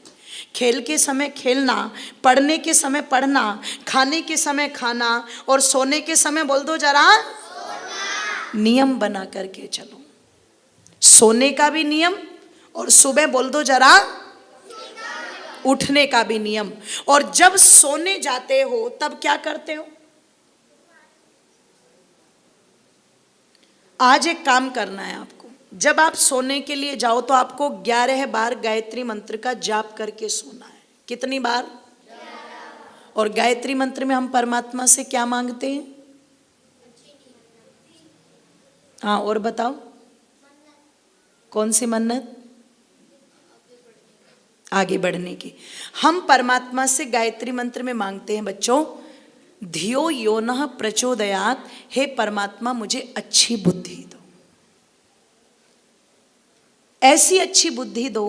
खेल के समय खेलना, पढ़ने के समय पढ़ना, खाने के समय खाना और सोने के समय बोल दो जरा नियम बना करके चलो। सोने का भी नियम और सुबह बोल दो जरा उठने का भी नियम। और जब सोने जाते हो तब क्या करते हो? आज एक काम करना है आपको। जब आप सोने के लिए जाओ तो आपको 11 बार गायत्री मंत्र का जाप करके सोना है। कितनी बार? 11। और गायत्री मंत्र में हम परमात्मा से क्या मांगते हैं? हाँ, और बताओ कौन सी मन्नत? आगे बढ़ने की। हम परमात्मा से गायत्री मंत्र में मांगते हैं बच्चों, धियो यो नः प्रचोदयात्, हे परमात्मा मुझे अच्छी बुद्धि दो, ऐसी अच्छी बुद्धि दो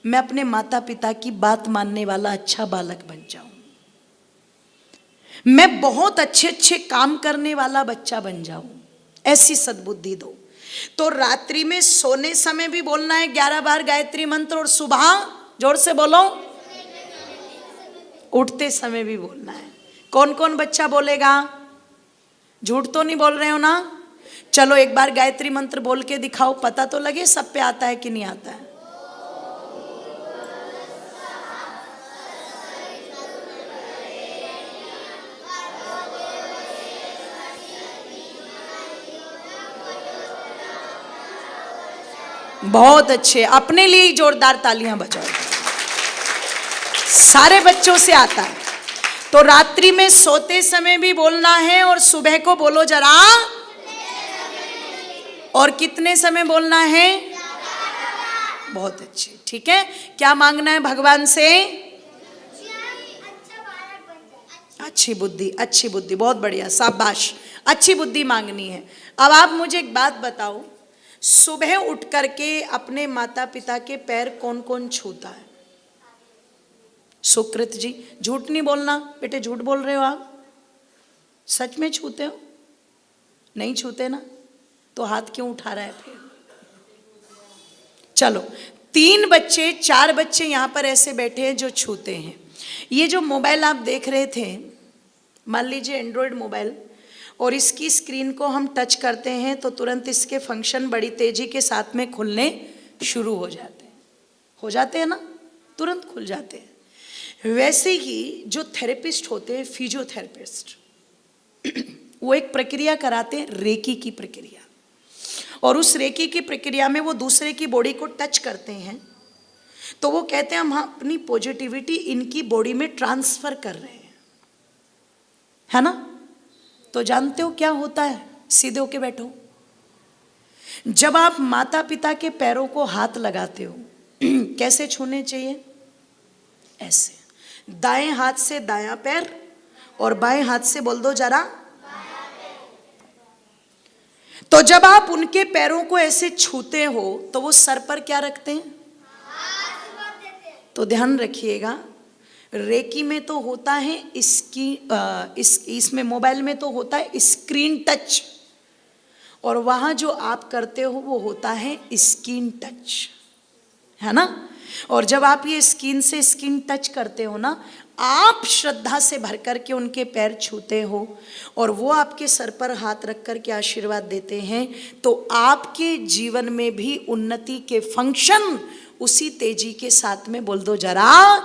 मैं अपने माता पिता की बात मानने वाला अच्छा बालक बन जाऊं, मैं बहुत अच्छे अच्छे काम करने वाला बच्चा बन जाऊं, ऐसी सद्बुद्धि दो। तो रात्रि में सोने समय भी बोलना है 11 बार गायत्री मंत्र, और सुबह जोर से बोलो उठते समय भी बोलना है। कौन कौन बच्चा बोलेगा? झूठ तो नहीं बोल रहे हो ना? चलो एक बार गायत्री मंत्र बोल के दिखाओ, पता तो लगे सब पे आता है कि नहीं आता है। बहुत अच्छे, अपने लिए ही जोरदार तालियां बजाओ। सारे बच्चों से आता है। तो रात्रि में सोते समय भी बोलना है और सुबह को बोलो जरा। और कितने समय बोलना है? बहुत अच्छे, ठीक है। क्या मांगना है भगवान से? अच्छी बुद्धि, अच्छी बुद्धि, बहुत बढ़िया, शाबाश, अच्छी बुद्धि मांगनी है। अब आप मुझे एक बात बताओ, सुबह उठ करके अपने माता पिता के पैर कौन कौन छूता है? सुकृत जी, झूठ नहीं बोलना बेटे, झूठ बोल रहे हो आप, सच में छूते हो? नहीं छूते ना, तो हाथ क्यों उठा रहा है फिर? चलो, 3 बच्चे 4 बच्चे यहां पर ऐसे बैठे हैं जो छूते हैं। ये जो मोबाइल आप देख रहे थे, मान लीजिए एंड्रॉयड मोबाइल, और इसकी स्क्रीन को हम टच करते हैं तो तुरंत इसके फंक्शन बड़ी तेजी के साथ में खुलने शुरू हो जाते हैं ना, तुरंत खुल जाते हैं। वैसे ही जो थेरेपिस्ट होते हैं, फिजियोथेरेपिस्ट, वो एक प्रक्रिया कराते हैं, रेकी की प्रक्रिया। और उस रेकी की प्रक्रिया में वो दूसरे की बॉडी को टच करते हैं, तो वो कहते हैं हम अपनी पॉजिटिविटी इनकी बॉडी में ट्रांसफर कर रहे हैं, है ना। तो जानते हो क्या होता है? सीधे होके बैठो। जब आप माता पिता के पैरों को हाथ लगाते हो, कैसे छूने चाहिए? ऐसे, दाएं हाथ से दायां पैर और बाएं हाथ से बोल दो जरा। तो जब आप उनके पैरों को ऐसे छूते हो तो वो सर पर क्या रखते हैं? तो ध्यान रखिएगा, रेकी में तो होता है इसमें मोबाइल में तो होता है स्क्रीन टच, और वहां जो आप करते हो वो होता है स्किन टच, है ना। और जब आप ये स्किन से स्किन टच करते हो ना, आप श्रद्धा से भर करके उनके पैर छूते हो और वो आपके सर पर हाथ रख करके आशीर्वाद देते हैं, तो आपके जीवन में भी उन्नति के फंक्शन उसी तेजी के साथ में बोल दो जरा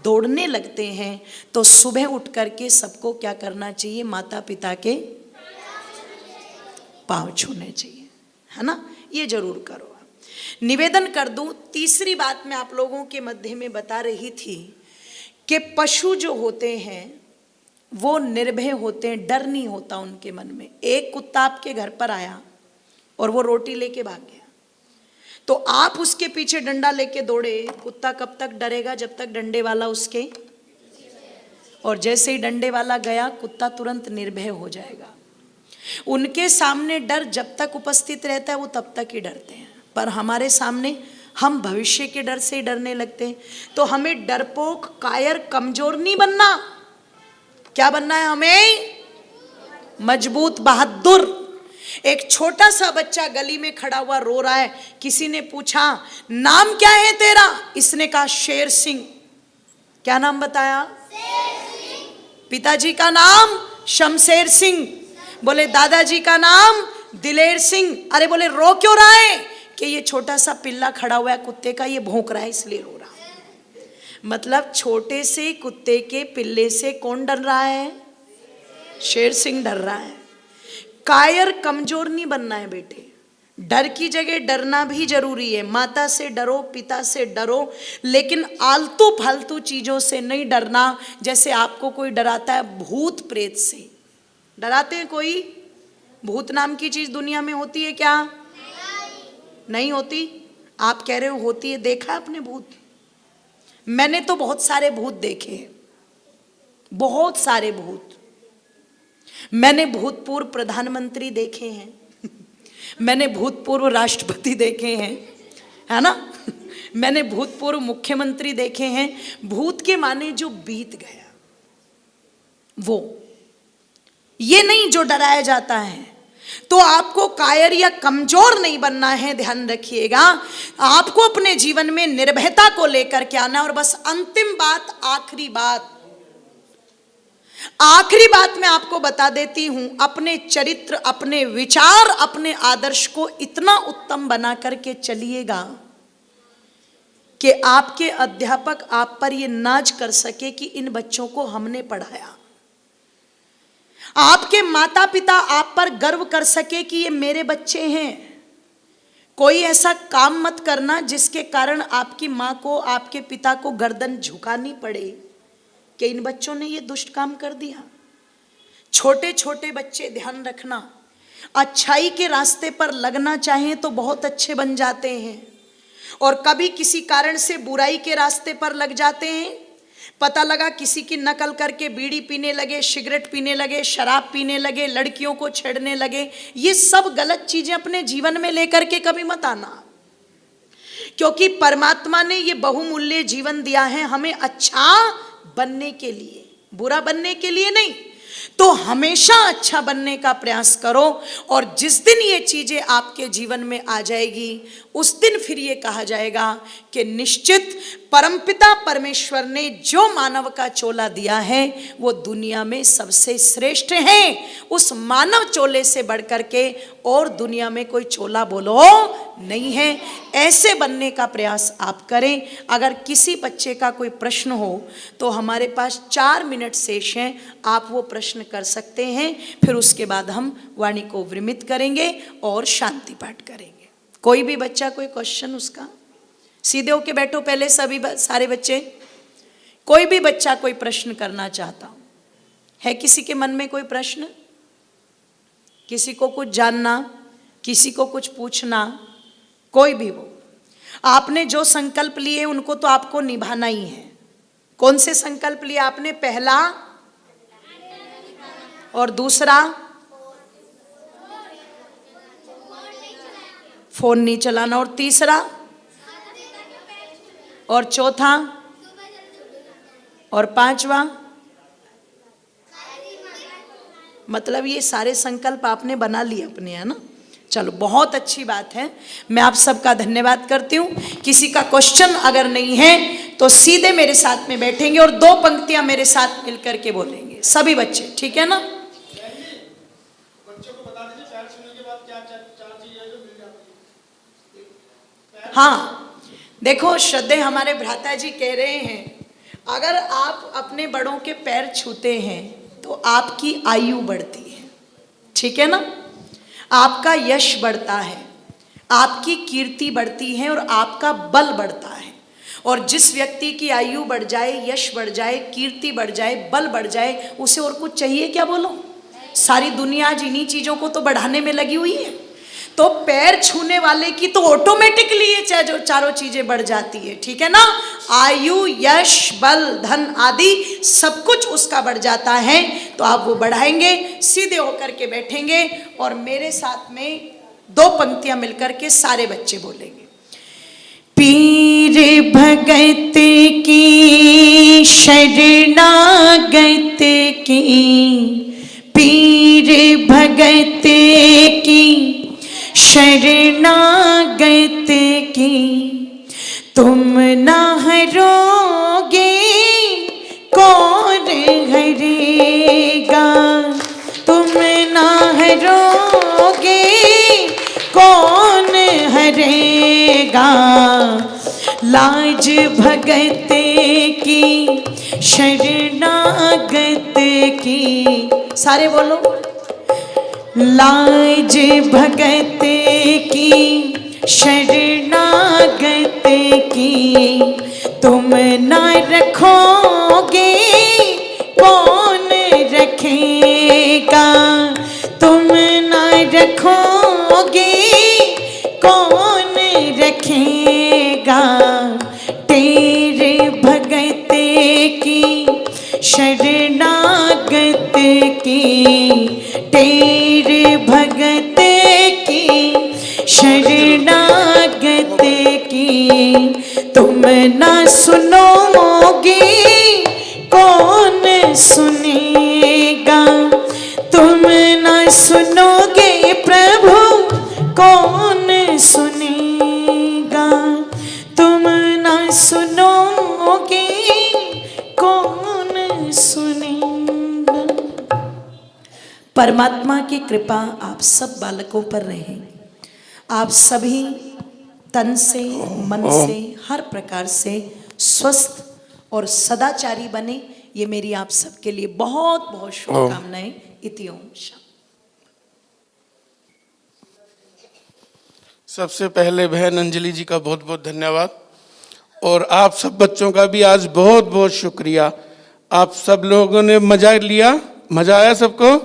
दौड़ने लगते हैं। तो सुबह उठ करके सबको क्या करना चाहिए? माता पिता के पाँव छूने चाहिए, है ना। ये जरूर करो। निवेदन कर दूं, तीसरी बात मैं आप लोगों के मध्य में बता रही थी कि पशु जो होते हैं वो निर्भय होते हैं, डर नहीं होता उनके मन में। एक कुत्ता आपके घर पर आया और वो रोटी लेके भाग गया, तो आप उसके पीछे डंडा लेके दौड़े, कुत्ता कब तक डरेगा? जब तक डंडे वाला उसके, और जैसे ही डंडे वाला गया कुत्ता तुरंत निर्भय हो जाएगा। उनके सामने डर जब तक उपस्थित रहता है वो तब तक ही डरते हैं, पर हमारे सामने हम भविष्य के डर से डरने लगते हैं। तो हमें डरपोक, कायर, कमजोर नहीं बनना। क्या बनना है हमें? मजबूत, बहादुर। एक छोटा सा बच्चा गली में खड़ा हुआ रो रहा है, किसी ने पूछा नाम क्या है तेरा? इसने कहा शेर सिंह। क्या नाम बताया? पिताजी का नाम शमशेर सिंह। बोले दादाजी का नाम दिलेर सिंह। अरे बोले रो क्यों रहा है? कि ये छोटा सा पिल्ला खड़ा हुआ है कुत्ते का, ये भौंक रहा है इसलिए रो रहा है। मतलब छोटे से कुत्ते के पिल्ले से कौन डर रहा है? शेर सिंह डर रहा है। कायर, कमजोर नहीं बनना है बेटे। डर की जगह डरना भी जरूरी है। माता से डरो, पिता से डरो, लेकिन आलतू फालतू चीजों से नहीं डरना। जैसे आपको कोई डराता है भूत प्रेत से, डराते हैं कोई? भूत नाम की चीज दुनिया में होती है क्या? नहीं होती। आप कह रहे हो होती है। देखा आपने भूत? मैंने तो बहुत सारे भूत देखे हैं, बहुत सारे भूत। मैंने भूतपूर्व प्रधानमंत्री देखे हैं, मैंने भूतपूर्व राष्ट्रपति देखे हैं, है ना। मैंने भूतपूर्व मुख्यमंत्री देखे हैं। भूत के माने जो बीत गया, वो, ये नहीं जो डराया जाता है। तो आपको कायर या कमजोर नहीं बनना है, ध्यान रखिएगा। आपको अपने जीवन में निर्भयता को लेकर के आना। और बस अंतिम बात, आखिरी बात मैं आपको बता देती हूं। अपने चरित्र, अपने विचार, अपने आदर्श को इतना उत्तम बना करके चलिएगा कि आपके अध्यापक आप पर ये नाज कर सके कि इन बच्चों को हमने पढ़ाया। आपके माता पिता आप पर गर्व कर सके कि ये मेरे बच्चे हैं। कोई ऐसा काम मत करना जिसके कारण आपकी माँ को, आपके पिता को गर्दन झुकानी पड़े कि इन बच्चों ने ये दुष्ट काम कर दिया। छोटे छोटे बच्चे, ध्यान रखना, अच्छाई के रास्ते पर लगना चाहें तो बहुत अच्छे बन जाते हैं, और कभी किसी कारण से बुराई के रास्ते पर लग जाते हैं। पता लगा किसी की नकल करके बीड़ी पीने लगे, सिगरेट पीने लगे, शराब पीने लगे, लड़कियों को छेड़ने लगे। ये सब गलत चीजें अपने जीवन में लेकर के कभी मत आना, क्योंकि परमात्मा ने ये बहुमूल्य जीवन दिया है हमें अच्छा बनने के लिए, बुरा बनने के लिए नहीं। तो हमेशा अच्छा बनने का प्रयास करो, और जिस दिन ये चीजें आपके जीवन में आ जाएगी उस दिन फिर ये कहा जाएगा कि निश्चित परमपिता परमेश्वर ने जो मानव का चोला दिया है वो दुनिया में सबसे श्रेष्ठ है। उस मानव चोले से बढ़कर के और दुनिया में कोई चोला बोलो नहीं है। ऐसे बनने का प्रयास आप करें। अगर किसी बच्चे का कोई प्रश्न हो तो हमारे पास 4 मिनट शेष हैं, आप वो प्रश्न कर सकते हैं। फिर उसके बाद हम वाणी को विरमित करेंगे और शांति पाठ करेंगे। कोई भी बच्चा कोई क्वेश्चन उसका? सीधे होके बैठो पहले सभी सारे बच्चे। कोई भी बच्चा कोई प्रश्न करना चाहता हो, है किसी के मन में कोई प्रश्न? किसी को कुछ जानना, किसी को कुछ पूछना, कोई भी हो। आपने जो संकल्प लिए उनको तो आपको निभाना ही है। कौन से संकल्प लिए आपने? पहला और दूसरा फोन नहीं चलाना, और तीसरा और चौथा और पांचवा। मतलब ये सारे संकल्प आपने बना लिए अपने, है ना? चलो बहुत अच्छी बात है, मैं आप सबका धन्यवाद करती हूँ। किसी का क्वेश्चन अगर नहीं है तो सीधे मेरे साथ में बैठेंगे और 2 पंक्तियां मेरे साथ मिलकर के बोलेंगे सभी बच्चे, ठीक है ना? बच्चों को बता दीजिए पैर छूने के बाद क्या 4 चीजें जो मिल जाती है। हाँ देखो, श्रद्धेय हमारे भ्राता जी कह रहे हैं, अगर आप अपने बड़ों के पैर छूते हैं तो आपकी आयु बढ़ती है, ठीक है ना? आपका यश बढ़ता है, आपकी कीर्ति बढ़ती है और आपका बल बढ़ता है। और जिस व्यक्ति की आयु बढ़ जाए, यश बढ़ जाए, कीर्ति बढ़ जाए, बल बढ़ जाए, उसे और कुछ चाहिए क्या? बोलो। सारी दुनिया आज इन्हीं चीजों को तो बढ़ाने में लगी हुई है। तो पैर छूने वाले की तो ऑटोमेटिकली ये चाहे जो चारों चीजें बढ़ जाती है, ठीक है ना? आयु, यश, बल, धन आदि सब कुछ उसका बढ़ जाता है। तो आप वो बढ़ाएंगे, सीधे होकर के बैठेंगे और मेरे साथ में 2 पंक्तियां मिलकर के सारे बच्चे बोलेंगे। पीर भगत की शरणागत की, पीर भगत की शरणागत की, तुम ना हरोगे कौन हरेगा, तुम ना हरोगे कौन हरेगा। लाज भगत की शरणागत की, सारे बोलो। लाज भगत की शरणागत की, तुम न रखोगे कौन रखेगा, तुम न रखोगे कौन रखेगा। तेरे भगत की शरणागत की, तेरे भगत की शरणागत की, तुम ना सुनोगे कौन सुनेगा, तुम ना सुनोगे प्रभु कौन सुनेगा, तुम ना सुनोगे कौन सुनेगा। परमात्मा की कृपा आप सब बालकों पर रहे। आप सभी तन से, मन से, हर प्रकार से स्वस्थ और सदाचारी बने, ये मेरी आप सबके लिए बहुत बहुत शुभकामनाएं। इति ओम शांति। सबसे पहले बहन अंजलि जी का बहुत बहुत धन्यवाद, और आप सब बच्चों का भी आज बहुत बहुत शुक्रिया। आप सब लोगों ने मजा लिया, मजा आया सबको?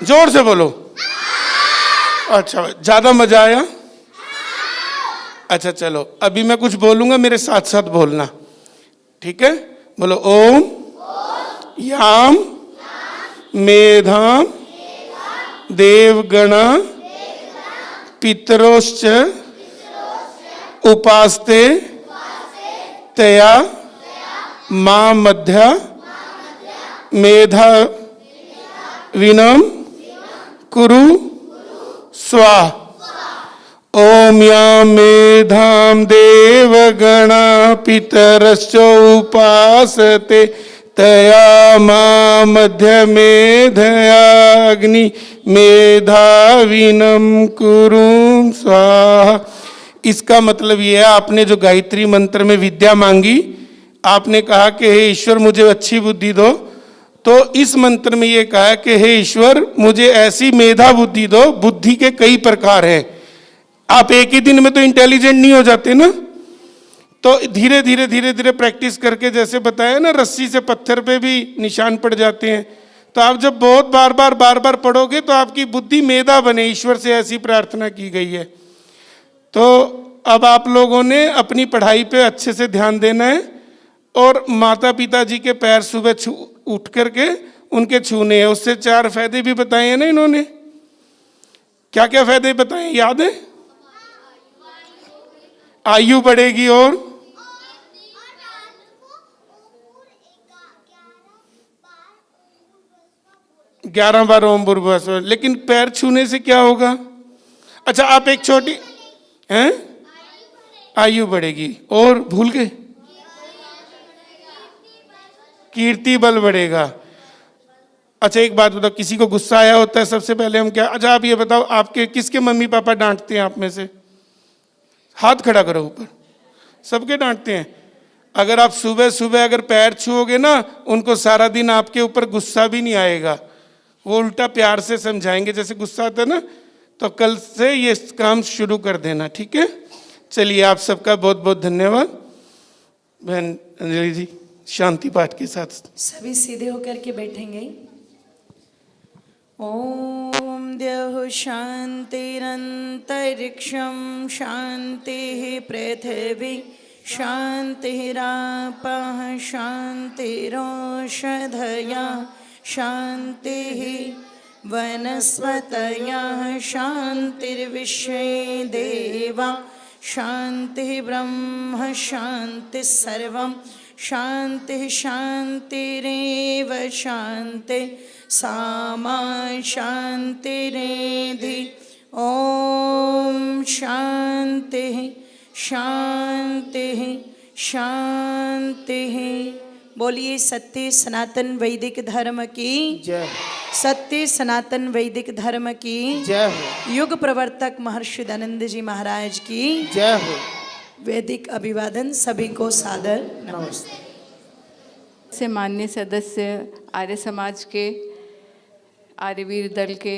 जोर से बोलो। अच्छा, ज्यादा मजा आया? अच्छा चलो, अभी मैं कुछ बोलूंगा, मेरे साथ साथ बोलना, ठीक है? बोलो ओम याम मेधाम देवगणा पितरोश्च उपास्ते तया मां मध्या मेधा विनम कुरु स्वाहा। ओम यां मेधां देवगणा पितरश्च उपासते तया मा मध्य मेधया अग्नि मेधाविनम कुरुम स्वाहा। इसका मतलब ये है, आपने जो गायत्री मंत्र में विद्या मांगी, आपने कहा कि हे ईश्वर मुझे अच्छी बुद्धि दो, तो इस मंत्र में ये कहा है कि हे ईश्वर मुझे ऐसी मेधा बुद्धि दो। बुद्धि के कई प्रकार हैं, आप एक ही दिन में तो इंटेलिजेंट नहीं हो जाते ना, तो धीरे धीरे धीरे धीरे प्रैक्टिस करके, जैसे बताया ना रस्सी से पत्थर पे भी निशान पड़ जाते हैं, तो आप जब बहुत बार बार पढ़ोगे तो आपकी बुद्धि मेधा बने। ईश्वर से ऐसी प्रार्थना की गई है। तो अब आप लोगों ने अपनी पढ़ाई पे अच्छे से ध्यान देना है और माता पिता जी के पैर सुबह उठ करके उनके छूने हैं। उससे 4 फायदे भी बताए हैं ना इन्होंने। क्या क्या फायदे बताए, याद है? आयु बढ़ेगी और 11 बार ओम भूर्भुवः। लेकिन पैर छूने से क्या होगा? अच्छा आप एक छोटी हैं, आयु बढ़ेगी और भूल गए, कीर्ति बल बढ़ेगा। अच्छा एक बात बताओ, किसी को गुस्सा आया होता है सबसे पहले हम क्या, अच्छा आप ये बताओ, आपके किसके मम्मी पापा डांटते हैं आप में से? हाथ खड़ा करो ऊपर। सबके डांटते हैं। अगर आप सुबह सुबह अगर पैर छुओगे ना, उनको सारा दिन आपके ऊपर गुस्सा भी नहीं आएगा, वो उल्टा प्यार से समझाएंगे। जैसे गुस्सा आता है ना, तो कल से ये काम शुरू कर देना, ठीक है? चलिए आप सबका बहुत बहुत धन्यवाद। बहन अंजलि जी शांति पाठ के साथ सभी सीधे होकर के बैठेंगे। ओम द्यौः शान्तिरन्तरिक्षं शान्तिः पृथिवी शान्तिरापः शान्तिरोषधयः शान्तिः वनस्पतयः शान्तिर्विश्वे देवा शान्तिः ब्रह्म शान्तिः सर्वं शान्तिः शान्तिरेव शान्तिः सामा शान्तिरेधि। ओम शान्तिः शान्तिः शान्तिः। बोलिए सत्य सनातन वैदिक धर्म की जय। सत्य सनातन वैदिक धर्म की जय हो। युग प्रवर्तक महर्षि दयानंद जी महाराज की जय हो। वैदिक अभिवादन सभी को सादर नमस्ते। से माननीय सदस्य आर्य समाज के, आर्यवीर दल के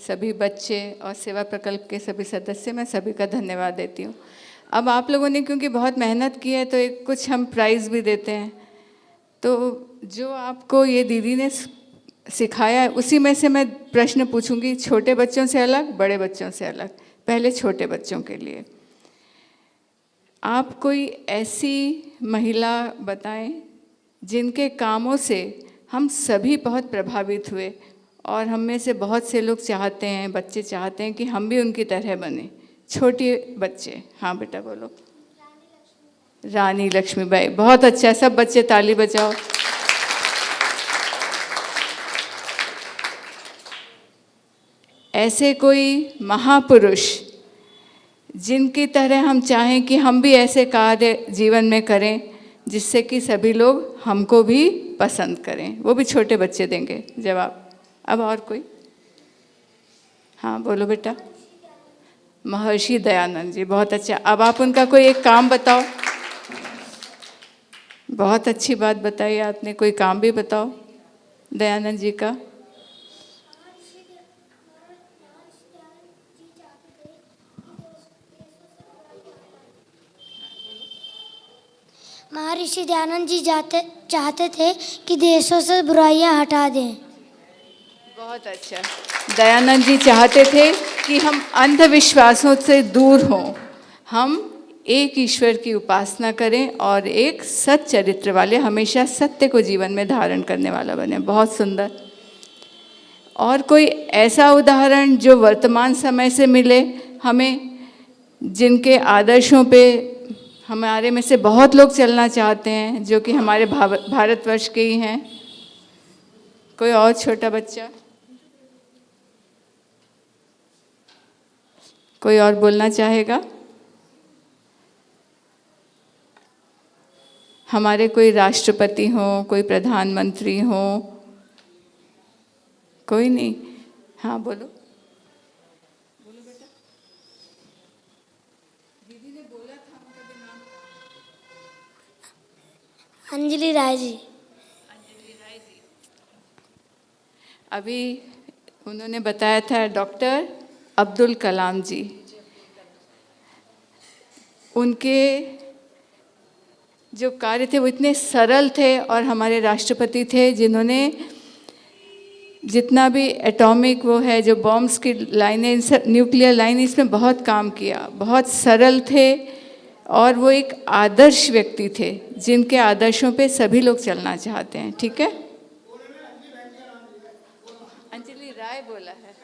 सभी बच्चे और सेवा प्रकल्प के सभी सदस्य, मैं सभी का धन्यवाद देती हूँ। अब आप लोगों ने क्योंकि बहुत मेहनत की है तो एक कुछ हम प्राइज़ भी देते हैं। तो जो आपको ये दीदी ने सिखाया है उसी में से मैं प्रश्न पूछूंगी, छोटे बच्चों से अलग, बड़े बच्चों से अलग। पहले छोटे बच्चों के लिए आप कोई ऐसी महिला बताएं जिनके कामों से हम सभी बहुत प्रभावित हुए और हम में से बहुत से लोग चाहते हैं, बच्चे चाहते हैं कि हम भी उनकी तरह बने। छोटे बच्चे, हाँ बेटा बोलो। रानी लक्ष्मीबाई, बहुत अच्छा, सब बच्चे ताली बजाओ। ऐसे कोई महापुरुष जिनकी तरह हम चाहें कि हम भी ऐसे कार्य जीवन में करें जिससे कि सभी लोग हमको भी पसंद करें, वो भी छोटे बच्चे देंगे जवाब। अब और कोई? हाँ बोलो बेटा। महर्षि दयानंद जी, बहुत अच्छा। अब आप उनका कोई एक काम बताओ। बहुत अच्छी बात बताई आपने, कोई काम भी बताओ दयानंद जी का। महर्षि दयानंद जी चाहते थे कि देशों से बुराइयां हटा दें। बहुत अच्छा। दयानंद जी चाहते थे कि हम अंधविश्वासों से दूर हों, हम एक ईश्वर की उपासना करें और एक सच्चे चरित्र वाले, हमेशा सत्य को जीवन में धारण करने वाला बने। बहुत सुंदर। और कोई ऐसा उदाहरण जो वर्तमान समय से मिले हमें, जिनके आदर्शों पे हमारे में से बहुत लोग चलना चाहते हैं, जो कि हमारे भारतवर्ष के ही हैं? कोई और छोटा बच्चा? कोई और बोलना चाहेगा? हमारे कोई राष्ट्रपति हो, कोई प्रधानमंत्री हो, कोई नहीं? हाँ बोलो। अंजलि राय जी। अभी उन्होंने बताया था डॉक्टर अब्दुल कलाम जी। उनके जो कार्य थे वो इतने सरल थे, और हमारे राष्ट्रपति थे जिन्होंने जितना भी एटॉमिक वो है, जो बॉम्ब्स की लाइनें, न्यूक्लियर लाइन, इसमें बहुत काम किया। बहुत सरल थे और वो एक आदर्श व्यक्ति थे जिनके आदर्शों पे सभी लोग चलना चाहते हैं। ठीक है, अंजलि राय बोला है।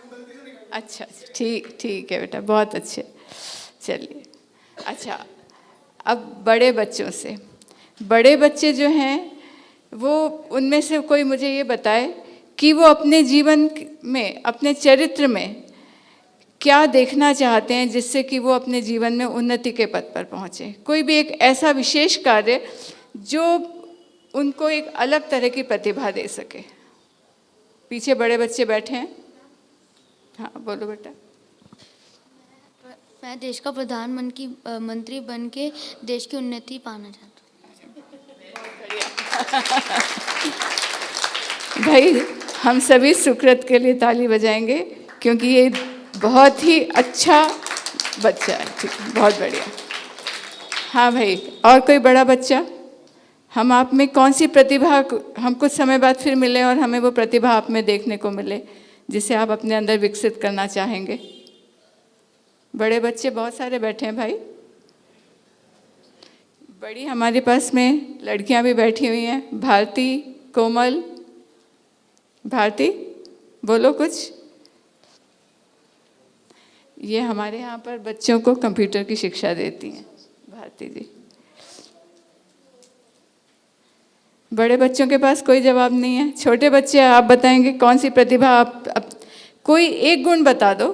अच्छा, ठीक ठीक है बेटा, बहुत अच्छे। चलिए, अच्छा अब बड़े बच्चों से, बड़े बच्चे जो हैं वो, उनमें से कोई मुझे ये बताए कि वो अपने जीवन में, अपने चरित्र में क्या देखना चाहते हैं जिससे कि वो अपने जीवन में उन्नति के पथ पर पहुँचे। कोई भी एक ऐसा विशेष कार्य जो उनको एक अलग तरह की प्रतिभा दे सके। पीछे बड़े बच्चे बैठे हैं। हाँ बोलो बेटा। मैं देश का प्रधानमंत्री बन के देश की उन्नति पाना चाहता हूँ। भाई हम सभी सुकृत के लिए ताली बजाएंगे, क्योंकि ये बहुत ही अच्छा बच्चा है। ठीक, बहुत बढ़िया। हाँ भाई, और कोई बड़ा बच्चा? हम आप में कौन सी प्रतिभा, हम कुछ समय बाद फिर मिले और हमें वो प्रतिभा आप में देखने को मिले जिसे आप अपने अंदर विकसित करना चाहेंगे। बड़े बच्चे बहुत सारे बैठे हैं भाई। बड़ी हमारे पास में लड़कियां भी बैठी हुई हैं। भारती, कोमल, भारती बोलो कुछ। ये हमारे यहाँ पर बच्चों को कंप्यूटर की शिक्षा देती हैं, भारती जी। बड़े बच्चों के पास कोई जवाब नहीं है। छोटे बच्चे, आप बताएंगे कौन सी प्रतिभा आप कोई एक गुण बता दो।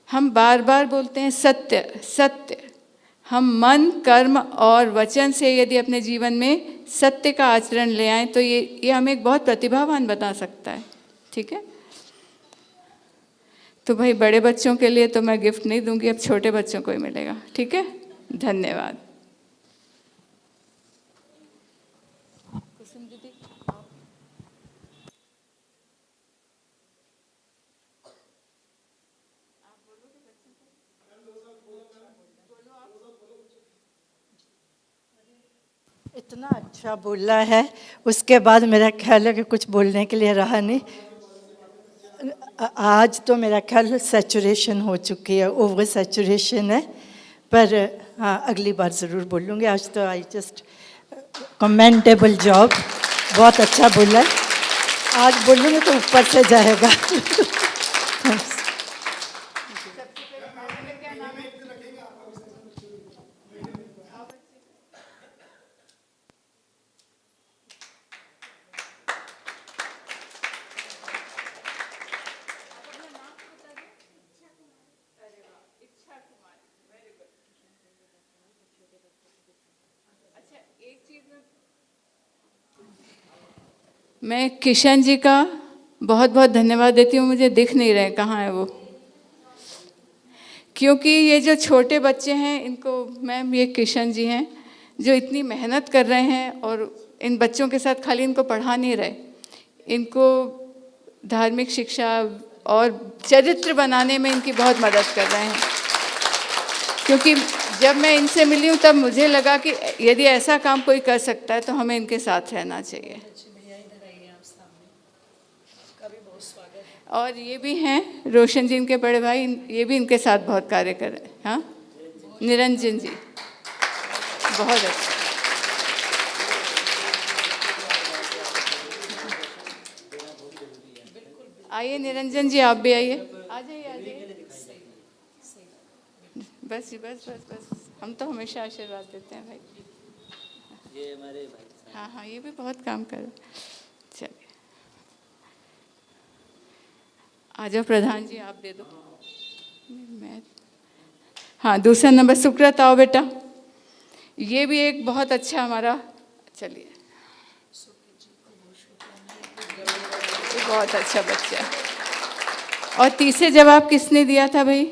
हम बार बार बोलते हैं सत्य सत्य। हम मन, कर्म और वचन से यदि अपने जीवन में सत्य का आचरण ले आएं तो ये हमें एक बहुत प्रतिभावान बना सकता है। ठीक है, तो भाई बड़े बच्चों के लिए तो मैं गिफ्ट नहीं दूंगी, अब छोटे बच्चों को ही मिलेगा। ठीक है, धन्यवाद। कुसुम दीदी, इतना अच्छा बोला है, उसके बाद मेरा ख्याल है कि कुछ बोलने के लिए रहा नहीं। आज तो मेरा ख्याल सैचुरेशन हो चुकी है, ओवर सैचुरेशन है, पर हाँ अगली बार ज़रूर बोलूँगी। आज तो आई जस्ट कमेंटेबल जॉब, बहुत अच्छा बोला। आज बोलूँगी तो ऊपर से जाएगा। मैं किशन जी का बहुत बहुत धन्यवाद देती हूँ। मुझे दिख नहीं रहे कहाँ है वो, क्योंकि ये जो छोटे बच्चे हैं इनको, मैम ये किशन जी हैं जो इतनी मेहनत कर रहे हैं और इन बच्चों के साथ खाली इनको पढ़ा नहीं रहे, इनको धार्मिक शिक्षा और चरित्र बनाने में इनकी बहुत मदद कर रहे हैं। क्योंकि जब मैं इनसे मिली हूँ तब मुझे लगा कि यदि ऐसा काम कोई कर सकता है तो हमें इनके साथ रहना चाहिए। और ये भी हैं रोशन जी, इनके बड़े भाई, ये भी इनके साथ बहुत कार्य कर रहे हैं। हाँ, निरंजन जी बहुत अच्छा। आइए निरंजन जी, आप भी आइए, आ जाइए आ जाइए। बस बस बस बस, हम तो हमेशा आशीर्वाद देते हैं भाई। ये हमारे भाई, हाँ हाँ, ये भी बहुत काम कर रहे हैं। चलिए आ जाओ प्रधान जी, आप दे दो। मैं, हाँ दूसरा नंबर सुकृत, आओ बेटा। ये भी एक बहुत अच्छा हमारा, चलिए ये बहुत अच्छा बच्चा है। और तीसरे जवाब किसने दिया था भाई?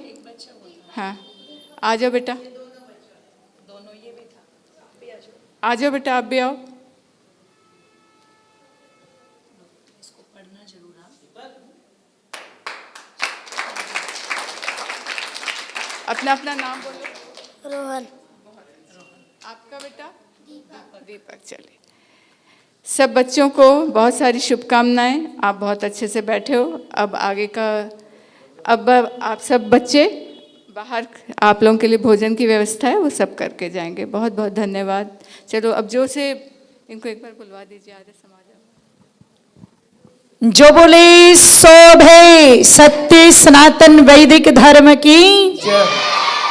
हाँ, आ जाओ बेटा, आ जाओ बेटा, आप भी आओ। अपना अपना नाम बोलो। रोहन। आपका बेटा? दीपक। चलिए, सब बच्चों को बहुत सारी शुभकामनाएं। आप बहुत अच्छे से बैठे हो। अब आगे का, अब आप सब बच्चे बाहर आप लोगों के लिए भोजन की व्यवस्था है, वो सब करके जाएंगे। बहुत बहुत धन्यवाद। चलो अब जो से इनको एक बार बुलवा दीजिए, आधे समाज। जो बोले शोभे सत्य सनातन वैदिक धर्म की जय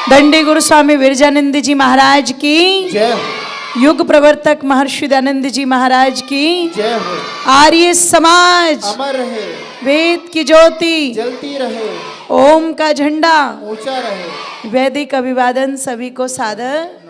दंडी गुरु स्वामी विरजानंद जी महाराज की जय युग प्रवर्तक महर्षि दयानंद जी महाराज की जय हो। आर्य समाज अमर रहे, वेद की ज्योति जलती रहे, ओम का झंडा ऊंचा रहे। वैदिक अभिवादन सभी को सादर